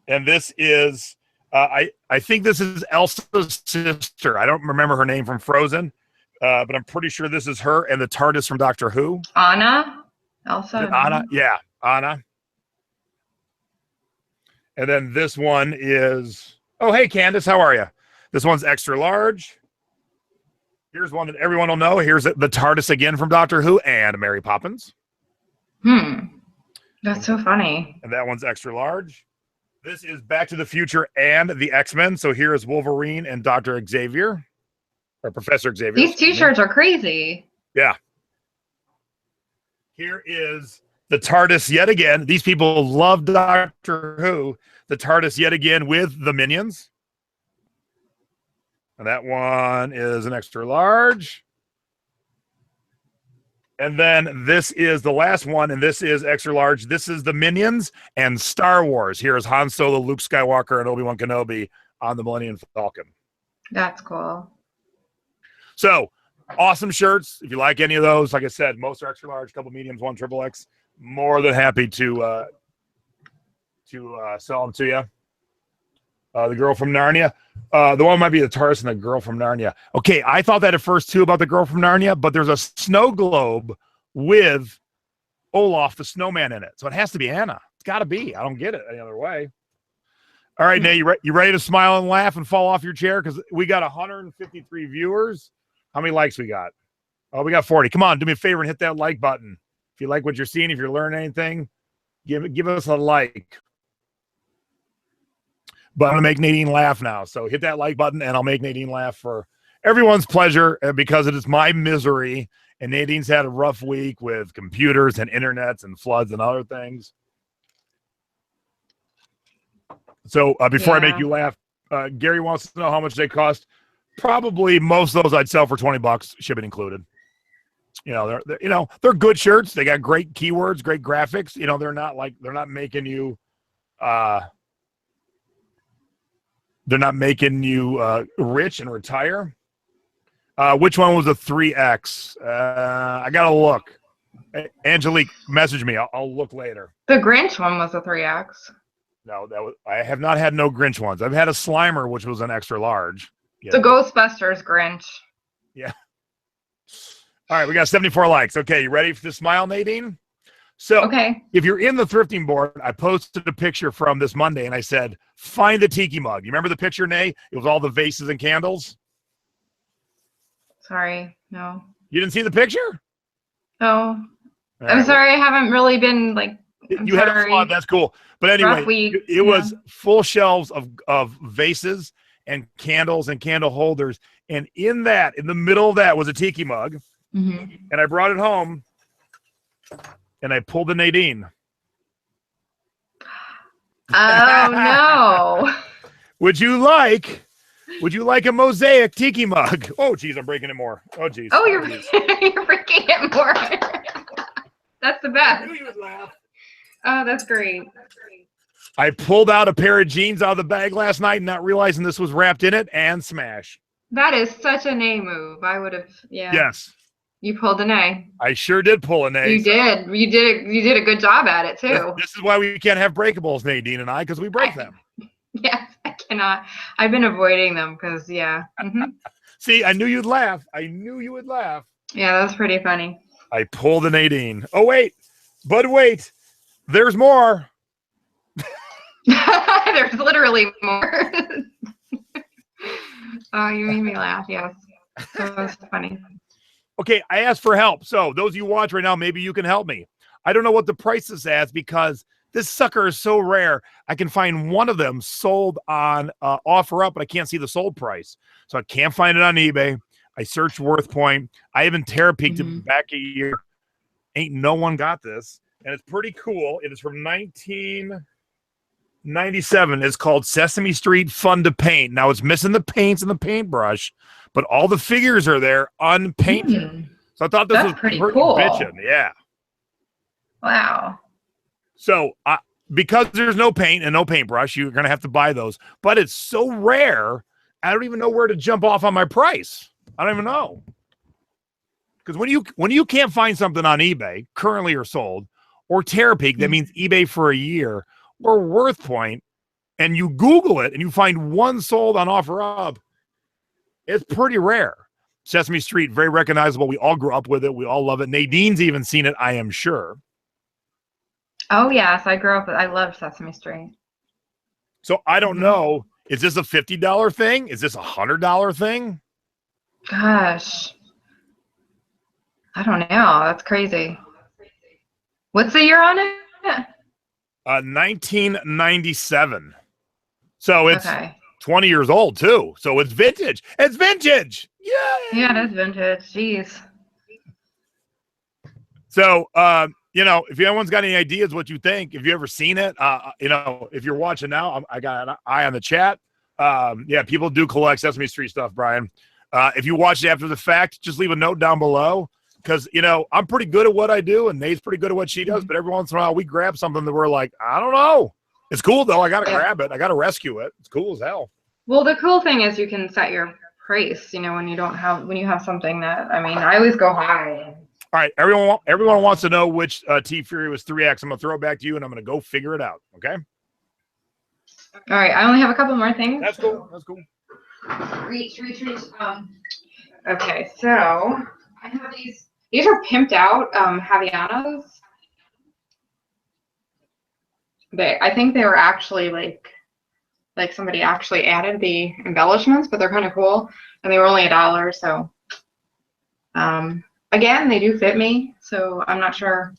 And this is, I think this is Elsa's sister. I don't remember her name from Frozen. But I'm pretty sure this is her and the TARDIS from Doctor Who. Anna? Elsa? Anna? Yeah, Anna. And then this one is... Oh, hey, Candace. How are you? This one's extra large. Here's one that everyone will know. Here's the TARDIS again from Doctor Who and Mary Poppins. That's so funny. And that one's extra large. This is Back to the Future and the X-Men. So here is Wolverine and Dr. Xavier, or Professor Xavier. These t-shirts are crazy. Yeah. Here is the TARDIS yet again. These people love Doctor Who. The TARDIS yet again with the Minions. And that one is an extra large. And then this is the last one, and this is extra large. This is the Minions and Star Wars. Here is Han Solo, Luke Skywalker, and Obi-Wan Kenobi on the Millennium Falcon. That's cool. So, awesome shirts. If you like any of those, like I said, most are extra large, couple mediums, one XXX. More than happy to sell them to you. The Girl from Narnia. The one might be the TARDIS and the Girl from Narnia. Okay, I thought that at first too about the Girl from Narnia, but there's a snow globe with Olaf the snowman in it. So it has to be Anna. It's got to be. I don't get it any other way. All right, Nate, you ready to smile and laugh and fall off your chair? Because we got 153 viewers. How many likes we got? Oh, we got 40. Come on, do me a favor and hit that like button. If you like what you're seeing, if you're learning anything, give us a like. But I'm going to make Nadine laugh now. So hit that like button, and I'll make Nadine laugh for everyone's pleasure because it is my misery. And Nadine's had a rough week with computers and internets and floods and other things. So before I make you laugh, Gary wants to know how much they cost. Probably most of those I'd sell for $20, shipping included. They're good shirts. They got great keywords, great graphics. They're not making you rich and retire. Which one was a 3X? I gotta look. Angelique, message me. I'll look later. The Grinch one was a 3X. No, I have not had no Grinch ones. I've had a Slimer, which was an extra large. The Ghostbusters Grinch. Yeah. All right, we got 74 likes. Okay, you ready for the smile, Nadine? So if you're in the thrifting board, I posted a picture from this Monday, and I said, find the tiki mug. You remember the picture, Nay? It was all the vases and candles. Sorry, no. You didn't see the picture? No. I'm sorry, I haven't really been you had a flood, that's cool. But anyway, it was full shelves of vases and candles and candle holders. And in the middle of that was a tiki mug. Mm-hmm. And I brought it home and I pulled the Nadine. Oh no. Would you like a mosaic tiki mug? Oh geez, I'm breaking it more. Oh geez. Oh, you're breaking it more. That's the best. I knew you would laugh. Oh, that's great. I pulled out a pair of jeans out of the bag last night, not realizing this was wrapped in it, and smash. That is such a Nay move. I would have, Yes. You pulled a Nay. I sure did pull a Nay. You did. You did a good job at it too. This is why we can't have breakables, Nadine and I, because we break them. Yes, I cannot. I've been avoiding them because Mm-hmm. See, I knew you'd laugh. I knew you would laugh. Yeah, that's pretty funny. I pulled a Nadine. Oh wait, there's more. There's literally more. Oh, you made me laugh. Yes, that was funny. Okay, I asked for help. So those of you watch right now, maybe you can help me. I don't know what the price is as because this sucker is so rare. I can find one of them sold on OfferUp, but I can't see the sold price. So I can't find it on eBay. I searched WorthPoint. I even Terapeaked it back a year. Ain't no one got this. And it's pretty cool. It is from 1997. It's called Sesame Street Fun to Paint. Now it's missing the paints and the paintbrush, but all the figures are there unpainted. So I thought this was pretty cool. Bitchin'. Yeah. Wow. So because there's no paint and no paintbrush, you're going to have to buy those. But it's so rare, I don't even know where to jump off on my price. I don't even know. Because when you can't find something on eBay, currently or sold, or Terapeak, that means eBay for a year, or WorthPoint, and you Google it and you find one sold on OfferUp, it's pretty rare. Sesame Street, very recognizable. We all grew up with it. We all love it. Nadine's even seen it, I am sure. Oh, yes. I grew up with I love Sesame Street. So I don't know. Is this a $50 thing? Is this a $100 thing? Gosh, I don't know. That's crazy. What's the year on it? 1997. So it's Okay. 20 years old too. So it's vintage. It's vintage. Yay! Yeah, that's vintage. Jeez. So, you know, if anyone's got any ideas what you think, if you ever seen it, you know, if you're watching now, I got an eye on the chat. Yeah, people do collect Sesame Street stuff, Brian. If you watch it after the fact, just leave a note down below. Because, you know, I'm pretty good at what I do, and Nate's pretty good at what she does. But every once in a while, we grab something that we're like, I don't know. It's cool, though. I got to grab it. I got to rescue it. It's cool as hell. Well, the cool thing is you can set your price, you know, when you have something that, I mean, I always go high. All right, everyone wants to know which T-Fury was 3X. I'm going to throw it back to you, and I'm going to go figure it out, okay? All right, I only have a couple more things. That's cool. That's cool. Reach. Okay, so I have these. These are pimped out Havianas. I think they were actually like somebody actually added the embellishments, but they're kind of cool, and they were only $1. So, again, they do fit me. So I'm not sure.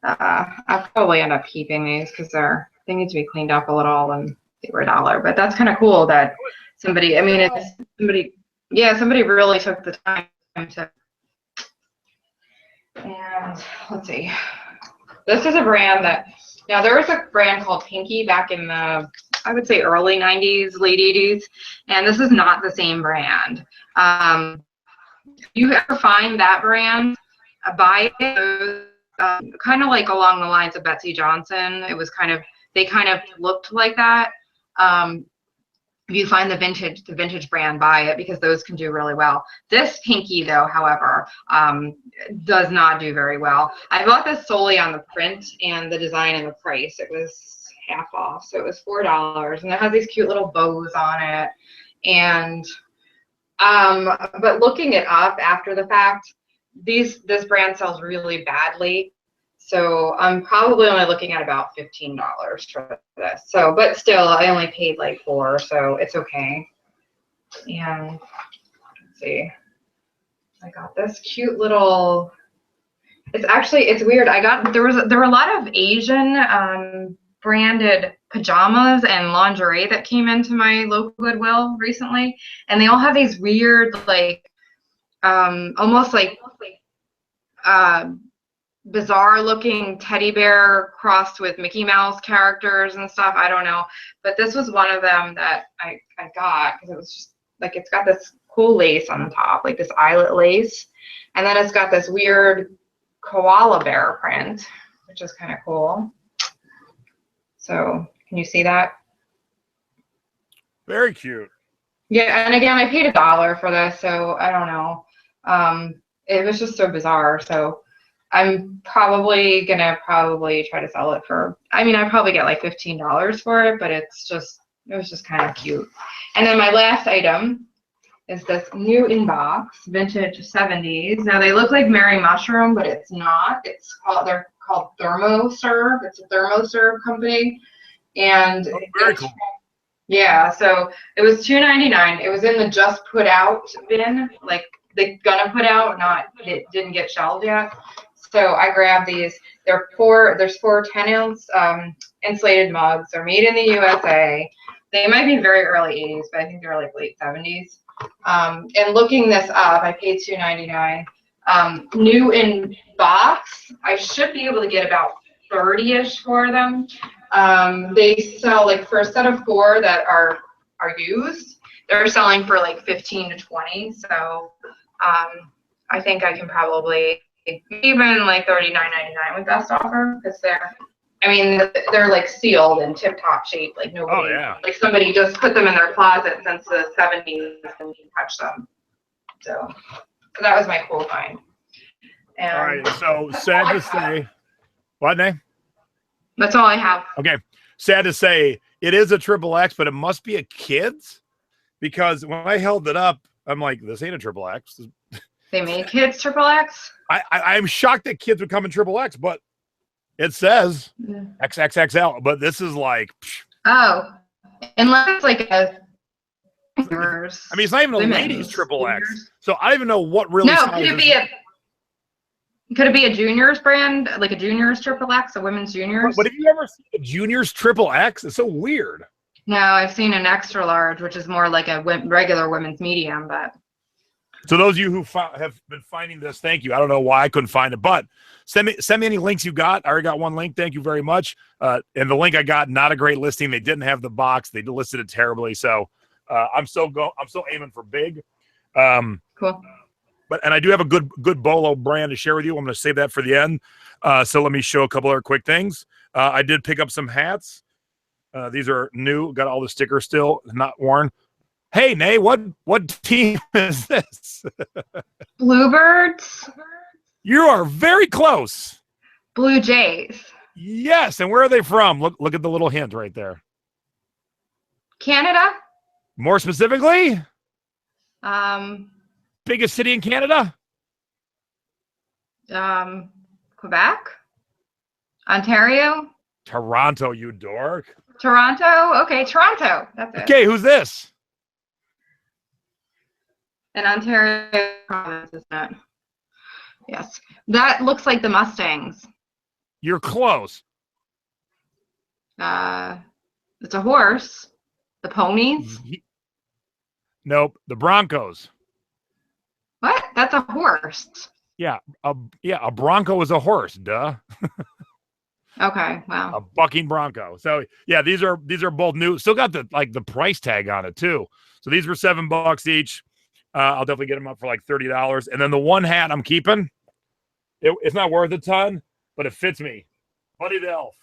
I'll probably end up keeping these because they need to be cleaned up a little, and they were $1. But that's kind of cool that somebody. I mean, it's somebody. Yeah, somebody really took the time to. And let's see. This is a brand that. Now, there was a brand called Pinky back in the, I would say, early 90s, late 80s, and this is not the same brand. If you ever find that brand, buy it. Kind of like along the lines of Betsy Johnson. They kind of looked like that. If you find the vintage brand, buy it because those can do really well. This Pinky, though, however, does not do very well. I bought this solely on the print and the design and the price. It was half off, so it was $4, and it has these cute little bows on it. And but looking it up after the fact, this brand sells really badly. So I'm probably only looking at about $15 for this. So, but still, I only paid like $4, so it's okay. And let's see, I got this cute little. It's weird. There were a lot of Asian branded pajamas and lingerie that came into my local Goodwill recently, and they all have these weird almost like bizarre looking teddy bear crossed with Mickey Mouse characters and stuff. I don't know, but this was one of them that I got because it was just like, it's got this cool lace on the top, like this eyelet lace, and then it's got this weird koala bear print, which is kind of cool. So can you see that? Very cute. Yeah, and again, I paid $1 for this, so I don't know. It was just so bizarre. So I'm probably gonna try to sell it for. I mean, I probably get like $15 for it, but it was just kind of cute. And then my last item is this new inbox, vintage 70s. Now they look like Mary Mushroom, but it's not. They're called ThermoServe. It's a ThermoServe company, and very cool. Yeah, so it was $2.99. It was in the just put out bin, like the gonna put out, it didn't get shelved yet. So I grabbed these. There's four 10-ounce insulated mugs. They're made in the USA. They might be very early 80s, but I think they're like late 70s. And looking this up, I paid $2.99. New in box, I should be able to get about 30-ish for them. They sell like for a set of 4 that are used, they're selling for like 15 to 20. So I think I can probably even like $39.99 with best offer because they're like sealed and tip top shape, like nobody, like somebody just put them in their closet since the 70s and didn't touch them. So that was my cool find. And all right, so sad to say, what name? That's all I have. Okay, sad to say, it is a XXX, but it must be a kid's because when I held it up, I'm like, this ain't a XXX. They made kids XXX? I'm shocked that kids would come in XXX, but it says XXXL. But this is like, oh, unless it's like I mean, it's not even a ladies triple X. Juniors. So I don't even know what really. No, could it be a juniors brand, like a juniors triple X, a women's juniors? But have you ever seen a juniors triple X? It's so weird. No, I've seen an extra large, which is more like a regular women's medium. But so those of you who have been finding this, thank you. I don't know why I couldn't find it, but send me any links you got. I already got one link. Thank you very much. And the link I got, not a great listing. They didn't have the box. They listed it terribly. So I'm still aiming for big. Cool. And I do have a good Bolo brand to share with you. I'm going to save that for the end. So let me show a couple other quick things. I did pick up some hats. These are new. Got all the stickers still, not worn. Hey, Nay, what team is this? Bluebirds. You are very close. Blue Jays. Yes, and where are they from? Look at the little hint right there. Canada. More specifically? Biggest city in Canada? Quebec? Ontario? Toronto, you dork. Toronto? Okay, Toronto. That's it. Okay, who's this? An Ontario province, isn't it? Yes. That looks like the Mustangs. You're close. It's a horse. The ponies? Nope, the Broncos. What? That's a horse. Yeah, a Bronco is a horse, duh. Okay, wow. A bucking Bronco. So yeah, these are both new. Still got the price tag on it too. So these were $7 each. I'll definitely get them up for like $30. And then the one hat I'm keeping, it's not worth a ton, but it fits me. Buddy the Elf.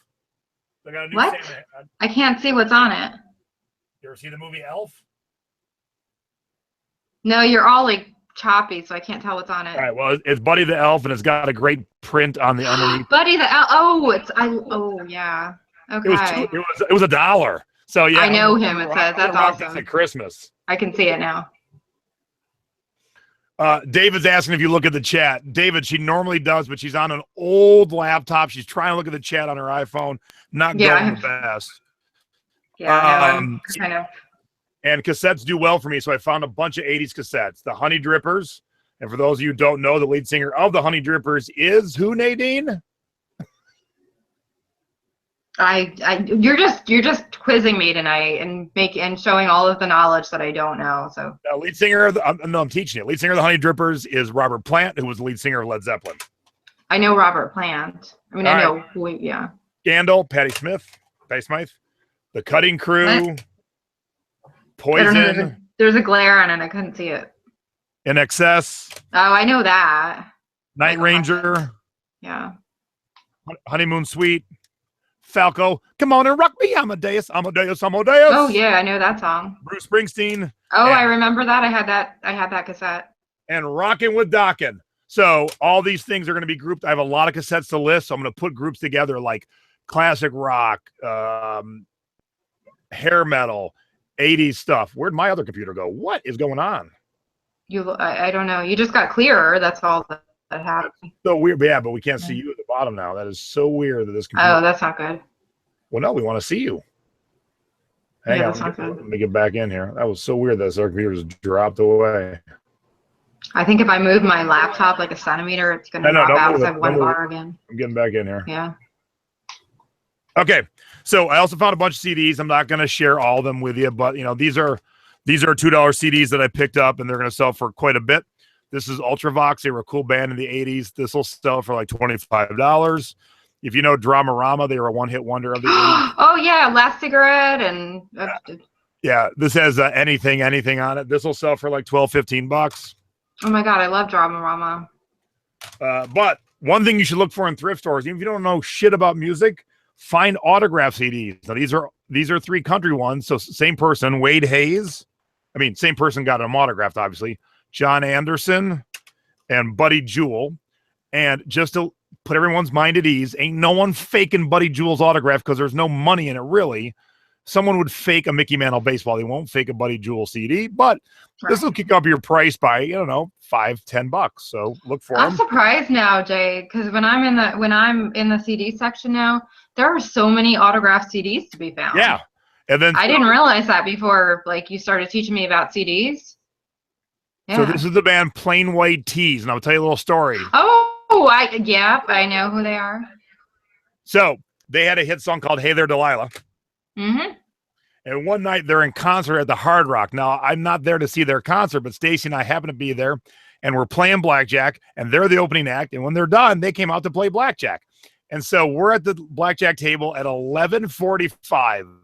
I got a new what? I can't see what's on it. You ever see the movie Elf? No, you're all like choppy, so I can't tell what's on it. All right, well, it's Buddy the Elf, and it's got a great print on the underneath. Buddy the Elf. Oh, yeah. Okay. It was $1. So yeah, I know him. It says that's awesome. At Christmas. I can see it now. David's asking if you look at the chat. David, she normally does, but she's on an old laptop. She's trying to look at the chat on her iPhone. Not going the best. Yeah, kind of. And cassettes do well for me, so I found a bunch of 80s cassettes. The Honey Drippers. And for those of you who don't know, the lead singer of the Honey Drippers is who, Nadine? You're just quizzing me tonight and showing all of the knowledge that I don't know. So lead singer of I'm teaching you. Lead singer of the Honey Drippers is Robert Plant, who was the lead singer of Led Zeppelin. I know Robert Plant. I mean, I know who. Yeah. Scandal, Patti Smith, The Cutting Crew, what? Poison. There's a glare on it. I couldn't see it. In Excess. Oh, I know that. Night Ranger. Yeah. Honeymoon Suite. Falco, come on and rock me, Amadeus. Oh yeah, I know that song. Bruce Springsteen. Oh, I remember that. I had that cassette. And Rockin' with Dockin'. So all these things are going to be grouped. I have a lot of cassettes to list, so I'm going to put groups together like classic rock, hair metal, 80s stuff. Where'd my other computer go? What is going on? I don't know. You just got clearer. That's all that happened. So weird. Yeah, but we can't see you at the bottom now. That is so weird that this computer. Oh, that's not good. Well, no, we want to see you. Hang on. Let me get back in here. That was so weird that our computer just dropped away. I think if I move my laptop like a centimeter, it's going to drop out because I have one bar again. I'm getting back in here. Yeah. Okay. So I also found a bunch of CDs. I'm not going to share all of them with you, but these are $2 CDs that I picked up, and they're going to sell for quite a bit. This is Ultravox. They were a cool band in the 80s. This will sell for like $25. If you know Dramarama, they were a one-hit wonder of the 80s. Oh, yeah. Last Cigarette. And yeah, this has anything on it. This will sell for like $12-15. Oh, my God. I love Dramarama. But one thing you should look for in thrift stores, even if you don't know shit about music, find autograph CDs. Now, these are 3 country ones. So same person, Wade Hayes. I mean, same person got them autographed, obviously. John Anderson and Buddy Jewell. And just to put everyone's mind at ease, ain't no one faking Buddy Jewell's autograph because there's no money in it, really. Someone would fake a Mickey Mantle baseball. They won't fake a Buddy Jewell CD, but this will kick up your price by, $5-10. So look for them. I'm surprised now, Jay, because when I'm in the CD section now, there are so many autographed CDs to be found. Yeah. And then I didn't realize that before, like, you started teaching me about CDs. Yeah. So this is the band Plain White Tees, and I'll tell you a little story. Oh, I know who they are. So they had a hit song called Hey There, Delilah. Mm-hmm. And one night they're in concert at the Hard Rock. Now, I'm not there to see their concert, but Stacy and I happen to be there, and we're playing blackjack, and they're the opening act. And when they're done, they came out to play blackjack. And so we're at the blackjack table at 11:45.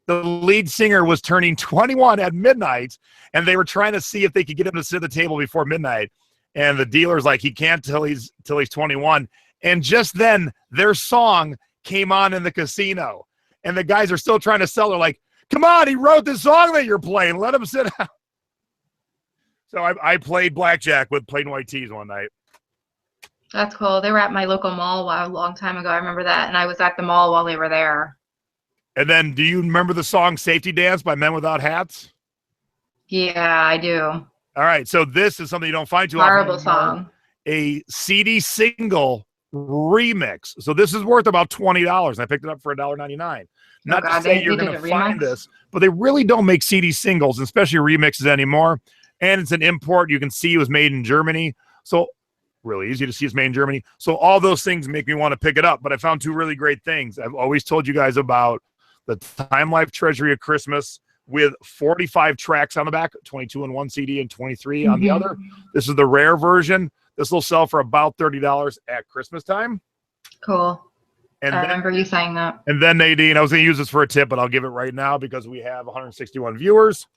The lead singer was turning 21 at midnight, and they were trying to see if they could get him to sit at the table before midnight. And the dealer's like, he can't till he's 21. And just then, their song came on in the casino. And the guys are still trying to sell. They're like, come on, he wrote the song that you're playing. Let him sit down. So I played blackjack with Plain White Tees one night. That's cool. They were at my local mall a long time ago. I remember that. And I was at the mall while they were there. And then, do you remember the song Safety Dance by Men Without Hats? Yeah, I do. All right. So this is something you don't find too Horrible often. song. A CD single remix. So this is worth about $20. I picked it up for $1.99. Not to say you're going to find this, but they really don't make CD singles, especially remixes anymore. And it's an import. You can see it was made in Germany. So really easy to see it's made in Germany. So all those things make me want to pick it up. But I found two really great things. I've always told you guys about the Time Life Treasury of Christmas with 45 tracks on the back, 22 in one CD and 23 on the other. This is the rare version. This will sell for about $30 at Christmas time. Cool. And I remember you saying that. And then, Nadine, I was going to use this for a tip, but I'll give it right now because we have 161 viewers.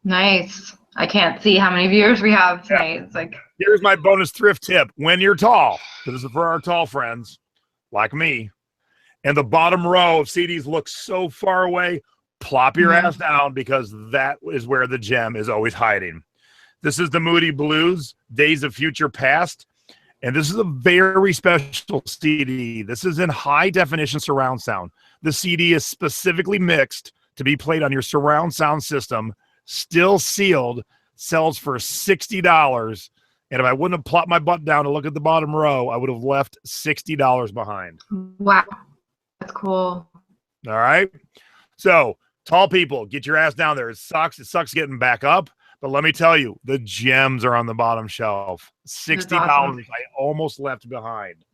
Nice. I can't see how many viewers we have tonight. It's like, here's my bonus thrift tip. When you're tall, this is for our tall friends like me, and the bottom row of CDs looks so far away, plop your ass down because that is where the gem is always hiding. This is the Moody Blues, Days of Future Past, and this is a very special CD. This is in high definition surround sound. The CD is specifically mixed to be played on your surround sound system, still sealed, sells for $60. And if I wouldn't have plopped my butt down to look at the bottom row, I would have left $60 behind. wow. That's cool. All right. So, tall people, get your ass down there. It sucks. It sucks getting back up. But let me tell you, the gems are on the bottom shelf. $60 awesome. I almost left behind.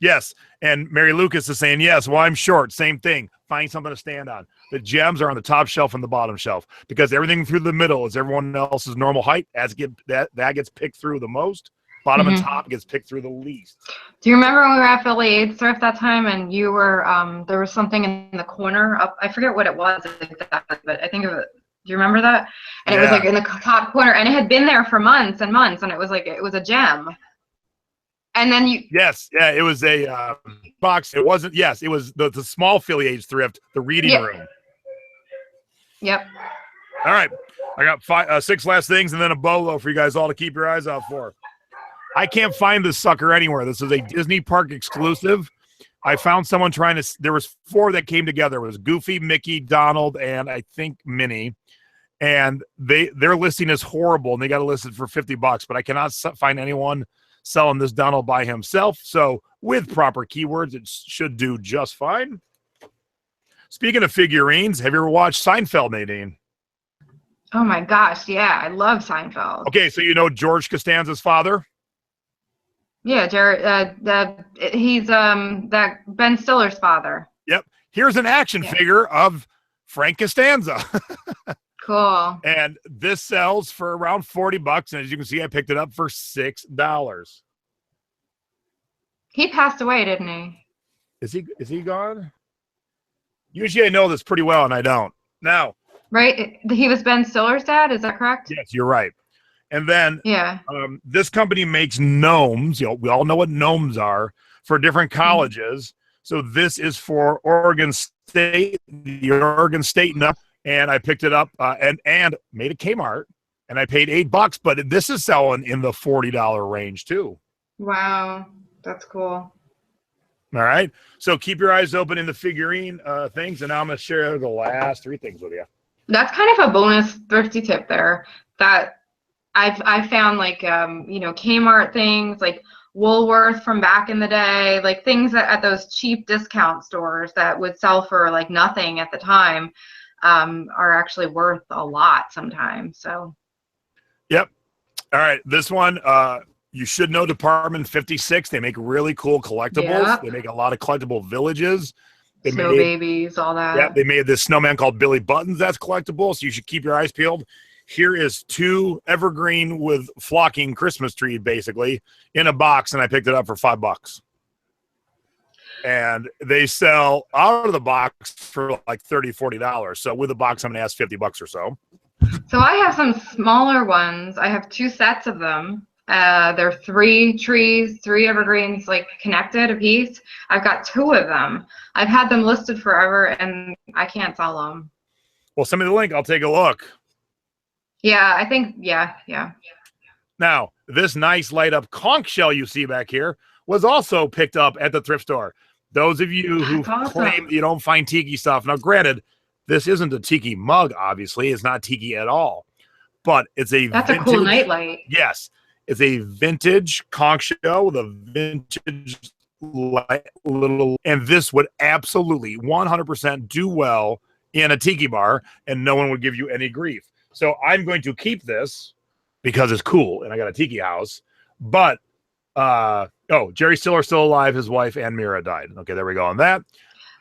Yes. And Mary Lucas is saying, yes, well, I'm short. Same thing. Find something to stand on. The gems are on the top shelf and the bottom shelf because everything through the middle is everyone else's normal height. That gets picked through the most. Bottom and top gets picked through the least. Do you remember when we were at Philly Thrift that time and you were, there was something in the corner up, I forget what it was exactly, but I think of it. Do you remember that? And it was like in the top corner and it had been there for months and months and it was like, it was a gem. And then you. Yes. Yeah. It was a box. It wasn't. Yes. It was the small Philly Age Thrift, the reading room. Yep. All right. I got 6 last things and then a bolo for you guys all to keep your eyes out for. I can't find this sucker anywhere. This is a Disney Park exclusive. I found someone trying to, there was 4 that came together. It was Goofy, Mickey, Donald, and I think Minnie. And their listing is horrible and they got it listed for $50, but I cannot find anyone selling this Donald by himself. So with proper keywords, it should do just fine. Speaking of figurines, have you ever watched Seinfeld, Nadine? Oh my gosh. Yeah. I love Seinfeld. Okay. So you know George Costanza's father? Yeah, Jared. He's that Ben Stiller's father. Yep. Here's an action figure of Frank Costanza. Cool. And this sells for around $40, and as you can see, I picked it up for $6. He passed away, didn't he? Is he gone? Usually I know this pretty well, and I don't. Now. Right. He was Ben Stiller's dad. Is that correct? Yes, you're right. And then this company makes gnomes. You know, we all know what gnomes are for different colleges. So this is for Oregon State, the Oregon State gnome, and I picked it up and made a Kmart, and I paid $8. But this is selling in the $40 range too. Wow, that's cool. All right. So keep your eyes open in the figurine things, and now I'm going to share the last 3 things with you. That's kind of a bonus thrifty tip there that I've found, like, you know, Kmart things, like Woolworth from back in the day, like things that at those cheap discount stores that would sell for like nothing at the time, are actually worth a lot sometimes. So. Yep. All right. This one, you should know Department 56. They make really cool collectibles. Yep. They make a lot of collectible villages. Snow babies, all that. Yeah, they made this snowman called Billy Buttons that's collectible, so you should keep your eyes peeled. Here is 2 Evergreen with flocking Christmas tree, basically, in a box, and I picked it up for $5. And they sell out of the box for like $30, $40. So with the box, I'm going to ask $50 or so. So I have some smaller ones. I have 2 sets of them. They're 3 trees, 3 evergreens, like connected a piece. I've got 2 of them. I've had them listed forever, and I can't sell them. Well, send me the link. I'll take a look. Yeah, I think, yeah. Now, this nice light up conch shell you see back here was also picked up at the thrift store. Those of you who claim you don't find tiki stuff. Now, granted, this isn't a tiki mug, obviously. It's not tiki at all. But it's a That's a cool nightlight. Yes. It's a vintage conch shell with a vintage little, and this would absolutely 100% do well in a tiki bar, and no one would give you any grief. So I'm going to keep this because it's cool, and I got a tiki house. But Jerry Stiller's still alive. His wife Ann Mira died. Okay, there we go on that.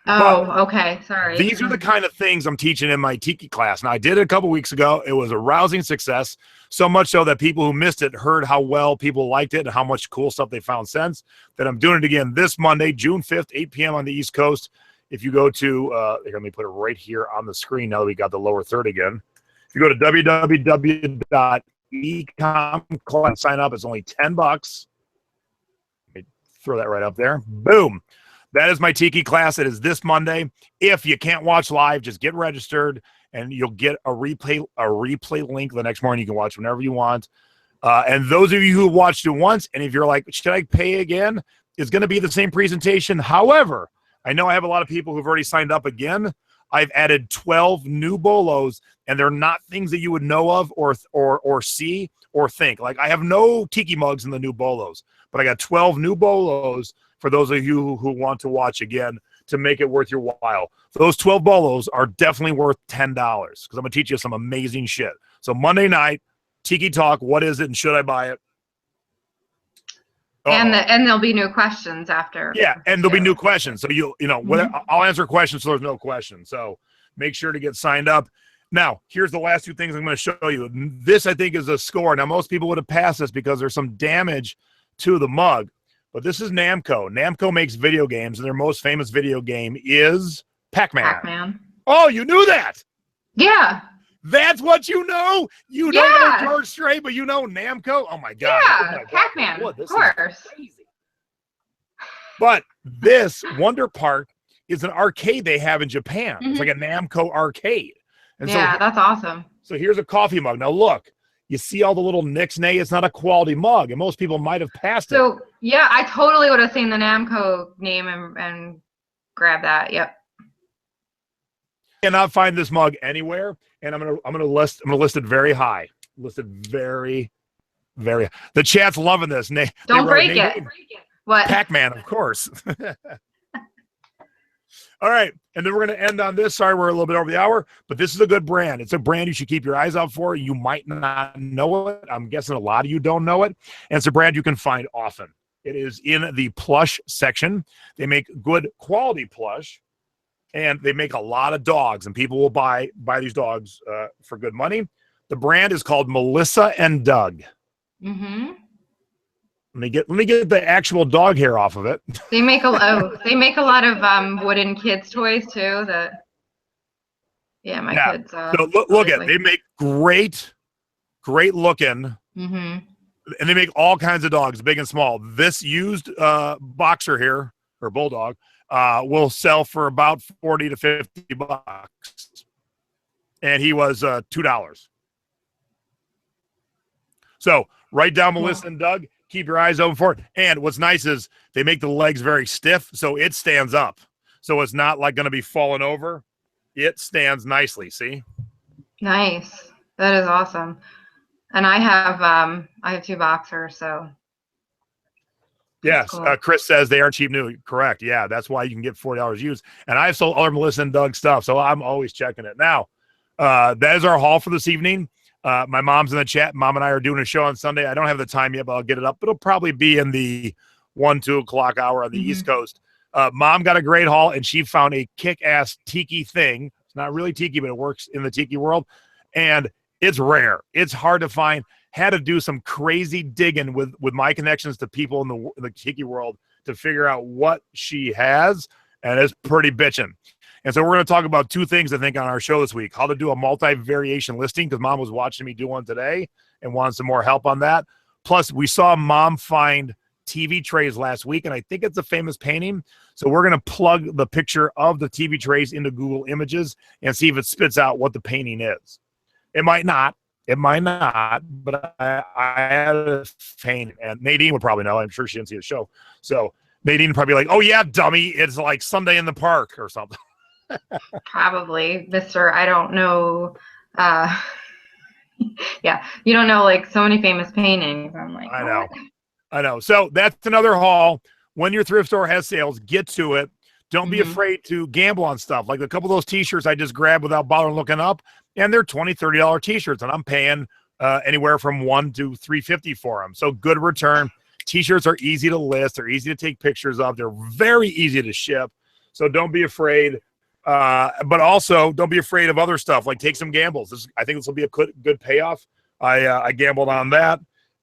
Oh, okay. Sorry. These are the kind of things I'm teaching in my tiki class. Now, I did it a couple weeks ago. It was a rousing success, so much so that people who missed it heard how well people liked it and how much cool stuff they found since. That I'm doing it again this Monday, June 5th, 8 p.m. on the East Coast. If you go to, let me put it right here on the screen now that we got the lower third again. If you go to www.ecom and sign up, it's only $10. Let me throw that right up there. Boom. That is my tiki class. It is this Monday. If you can't watch live, just get registered, and you'll get a replay link the next morning. You can watch whenever you want. And those of you who watched it once, and if you're like, should I pay again? It's going to be the same presentation. However, I know I have a lot of people who've already signed up again. I've added 12 new bolos, and they're not things that you would know of or see or think. Like, I have no tiki mugs in the new bolos, but I got 12 new bolos for those of you who want to watch again to make it worth your while. Those 12 bolos are definitely worth $10 because I'm going to teach you some amazing shit. So Monday night, Tiki Talk, what is it and should I buy it? And there'll be new questions after. Yeah, and there'll be new questions. So I'll answer questions so there's no questions. So make sure to get signed up. Now, here's the last 2 things I'm going to show you. This, I think, is a score. Now, most people would have passed this because there's some damage to the mug. But this is Namco. Namco makes video games, and their most famous video game is Pac-Man. Pac-Man. Oh, you knew that? Yeah. That's what you know? You don't know George Strait, but you know Namco? Oh, my God. Yeah, Pac-Man, of course. But this Wonder Park is an arcade they have in Japan. It's like a Namco arcade. And that's awesome. So here's a coffee mug. Now, look. You see all the little nicks-nay. It's not a quality mug, and most people might have passed it. So, yeah, I totally would have seen the Namco name and grabbed that. Yep. Cannot find this mug anywhere, and I'm gonna list it very high. Listed very, very. The chat's loving this. Don't break it. What? Pac-Man, of course. All right, and then we're going to end on this. Sorry, we're a little bit over the hour, but this is a good brand. It's a brand you should keep your eyes out for. You might not know it. I'm guessing a lot of you don't know it, and it's a brand you can find often. It is in the plush section. They make good quality plush, and they make a lot of dogs, and people will buy these dogs for good money. The brand is called Melissa and Doug. Mm-hmm. Let me get the actual dog hair off of it. They make a lot of wooden kids toys too. My kids. So look at they make great looking, and they make all kinds of dogs, big and small. This used boxer here or bulldog will sell for about $40 to $50, and he was $2. So write down Melissa and Doug. Keep your eyes open for it. And what's nice is they make the legs very stiff, so it stands up. So it's not like going to be falling over. It stands nicely. See? Nice. That is awesome. And I have 2 boxers, so. Yes, cool. Chris says they aren't cheap new. Correct. Yeah, that's why you can get $40 used. And I've sold other Melissa and Doug stuff, so I'm always checking it. Now, that is our haul for this evening. My mom's in the chat. Mom and I are doing a show on Sunday. I don't have the time yet, but I'll get it up. It'll probably be in the 2 o'clock hour on the East Coast. Mom got a great haul, and she found a kick-ass tiki thing. It's not really tiki, but it works in the tiki world. And it's rare. It's hard to find. Had to do some crazy digging with my connections to people in the tiki world to figure out what she has, and it's pretty bitchin'. And so we're going to talk about 2 things, I think, on our show this week. How to do a multi-variation listing, because Mom was watching me do one today and wanted some more help on that. Plus, we saw Mom find TV trays last week, and I think it's a famous painting. So we're going to plug the picture of the TV trays into Google Images and see if it spits out what the painting is. It might not. It might not, but I had a feeling, and Nadine would probably know. I'm sure she didn't see the show. So Nadine would probably be like, oh, yeah, dummy. It's like Sunday in the park or something. Probably, Mr. I don't know. Yeah, you don't know like so many famous paintings. I'm like, I know. So that's another haul. When your thrift store has sales, get to it. Don't be afraid to gamble on stuff. Like a couple of those T-shirts I just grabbed without bothering looking up. And they're $20, $30 T-shirts, and I'm paying anywhere from $1 to $3.50 for them. So good return. T-shirts are easy to list. They're easy to take pictures of. They're very easy to ship. So don't be afraid. But also don't be afraid of other stuff. Like take some gambles. I think this will be a good payoff. I gambled on that,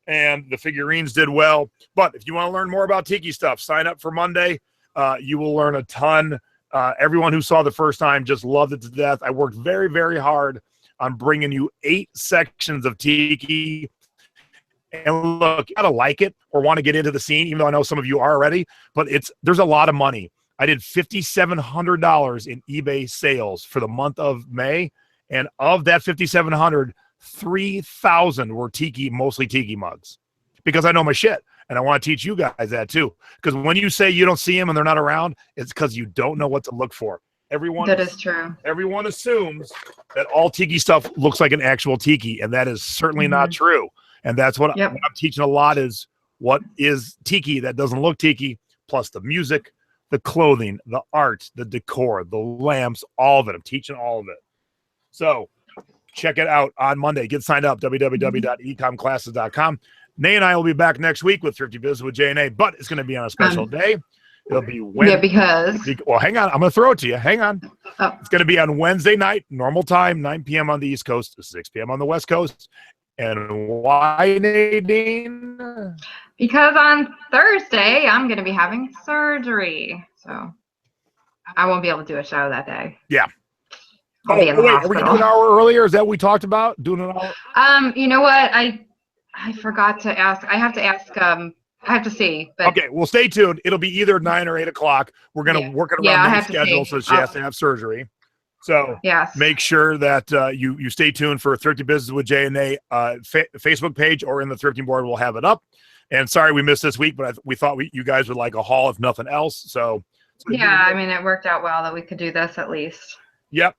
and the figurines did well. But if you want to learn more about tiki stuff, sign up for Monday. You will learn a ton. Everyone who saw the first time just loved it to death. I worked very, very hard on bringing you 8 sections of tiki. And look, you gotta like it or want to get into the scene, even though I know some of you are already, but there's a lot of money. I did $5,700 in eBay sales for the month of May. And of that $5,700, 3,000 were tiki, mostly tiki mugs, because I know my shit. And I want to teach you guys that too. Because when you say you don't see them and they're not around, it's because you don't know what to look for. That is true. Everyone assumes that all tiki stuff looks like an actual tiki, and that is certainly not true. And that's what I'm teaching a lot is what is tiki that doesn't look tiki, plus the music, the clothing, the art, the decor, the lamps, all of it. I'm teaching all of it. So check it out on Monday. Get signed up, www.ecomclasses.com. Nay and I will be back next week with Thrifty Business with J&A, but it's going to be on a special day. It'll be Wednesday. Yeah, well, hang on. I'm going to throw it to you. Hang on. Oh. It's going to be on Wednesday night, normal time, 9 p.m. on the East Coast, 6 p.m. on the West Coast. And why, Nadine? Because on Thursday, I'm going to be having surgery. So I won't be able to do a show that day. Yeah. I'll be in the wait, hospital. are we doing an hour earlier? Is that what we talked about? Doing an hour? You know what? I forgot to ask. I have to ask. I have to see. But okay, well, stay tuned. It'll be either 9 or 8 o'clock. We're going to work it around the schedule, so she has to have surgery. So make sure that you stay tuned for Thrifty Business with J&A Facebook page, or in the Thrifting board. We'll have it up. And sorry we missed this week, but we thought you guys would like a haul, if nothing else. So yeah, I mean, it worked out well that we could do this at least. Yep.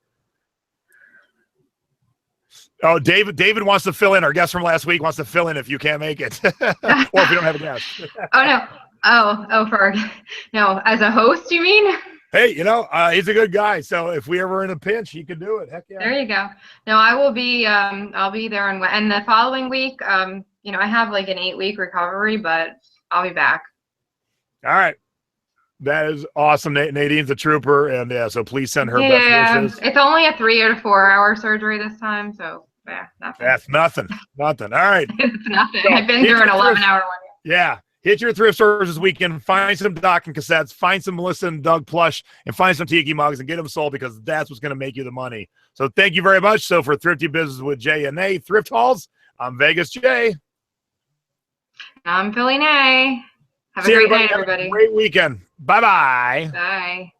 Oh, David wants to fill in. Our guest from last week wants to fill in if you can't make it, or if you don't have a guest. Oh no! No, as a host, you mean? Hey, he's a good guy. So if we ever in a pinch, he could do it. Heck yeah. There you go. No, I will be. I'll be there, and the following week. I have like an 8-week recovery, but I'll be back. All right. That is awesome. Nadine's a trooper, and so please send her best wishes. It's only a 3 or 4 hour surgery this time, so nothing. That's nothing. All right. It's nothing. So I've been through an 11-hour one. Yeah. Hit your thrift stores this weekend. Find some docking cassettes. Find some Melissa and Doug plush, and find some tiki mugs and get them sold, because that's what's going to make you the money. So thank you very much. So for Thrifty Business with J&A Thrift Hauls, I'm Vegas J. I'm Philly Nay. Have a great night, everybody. Have a great weekend. Bye-bye. Bye.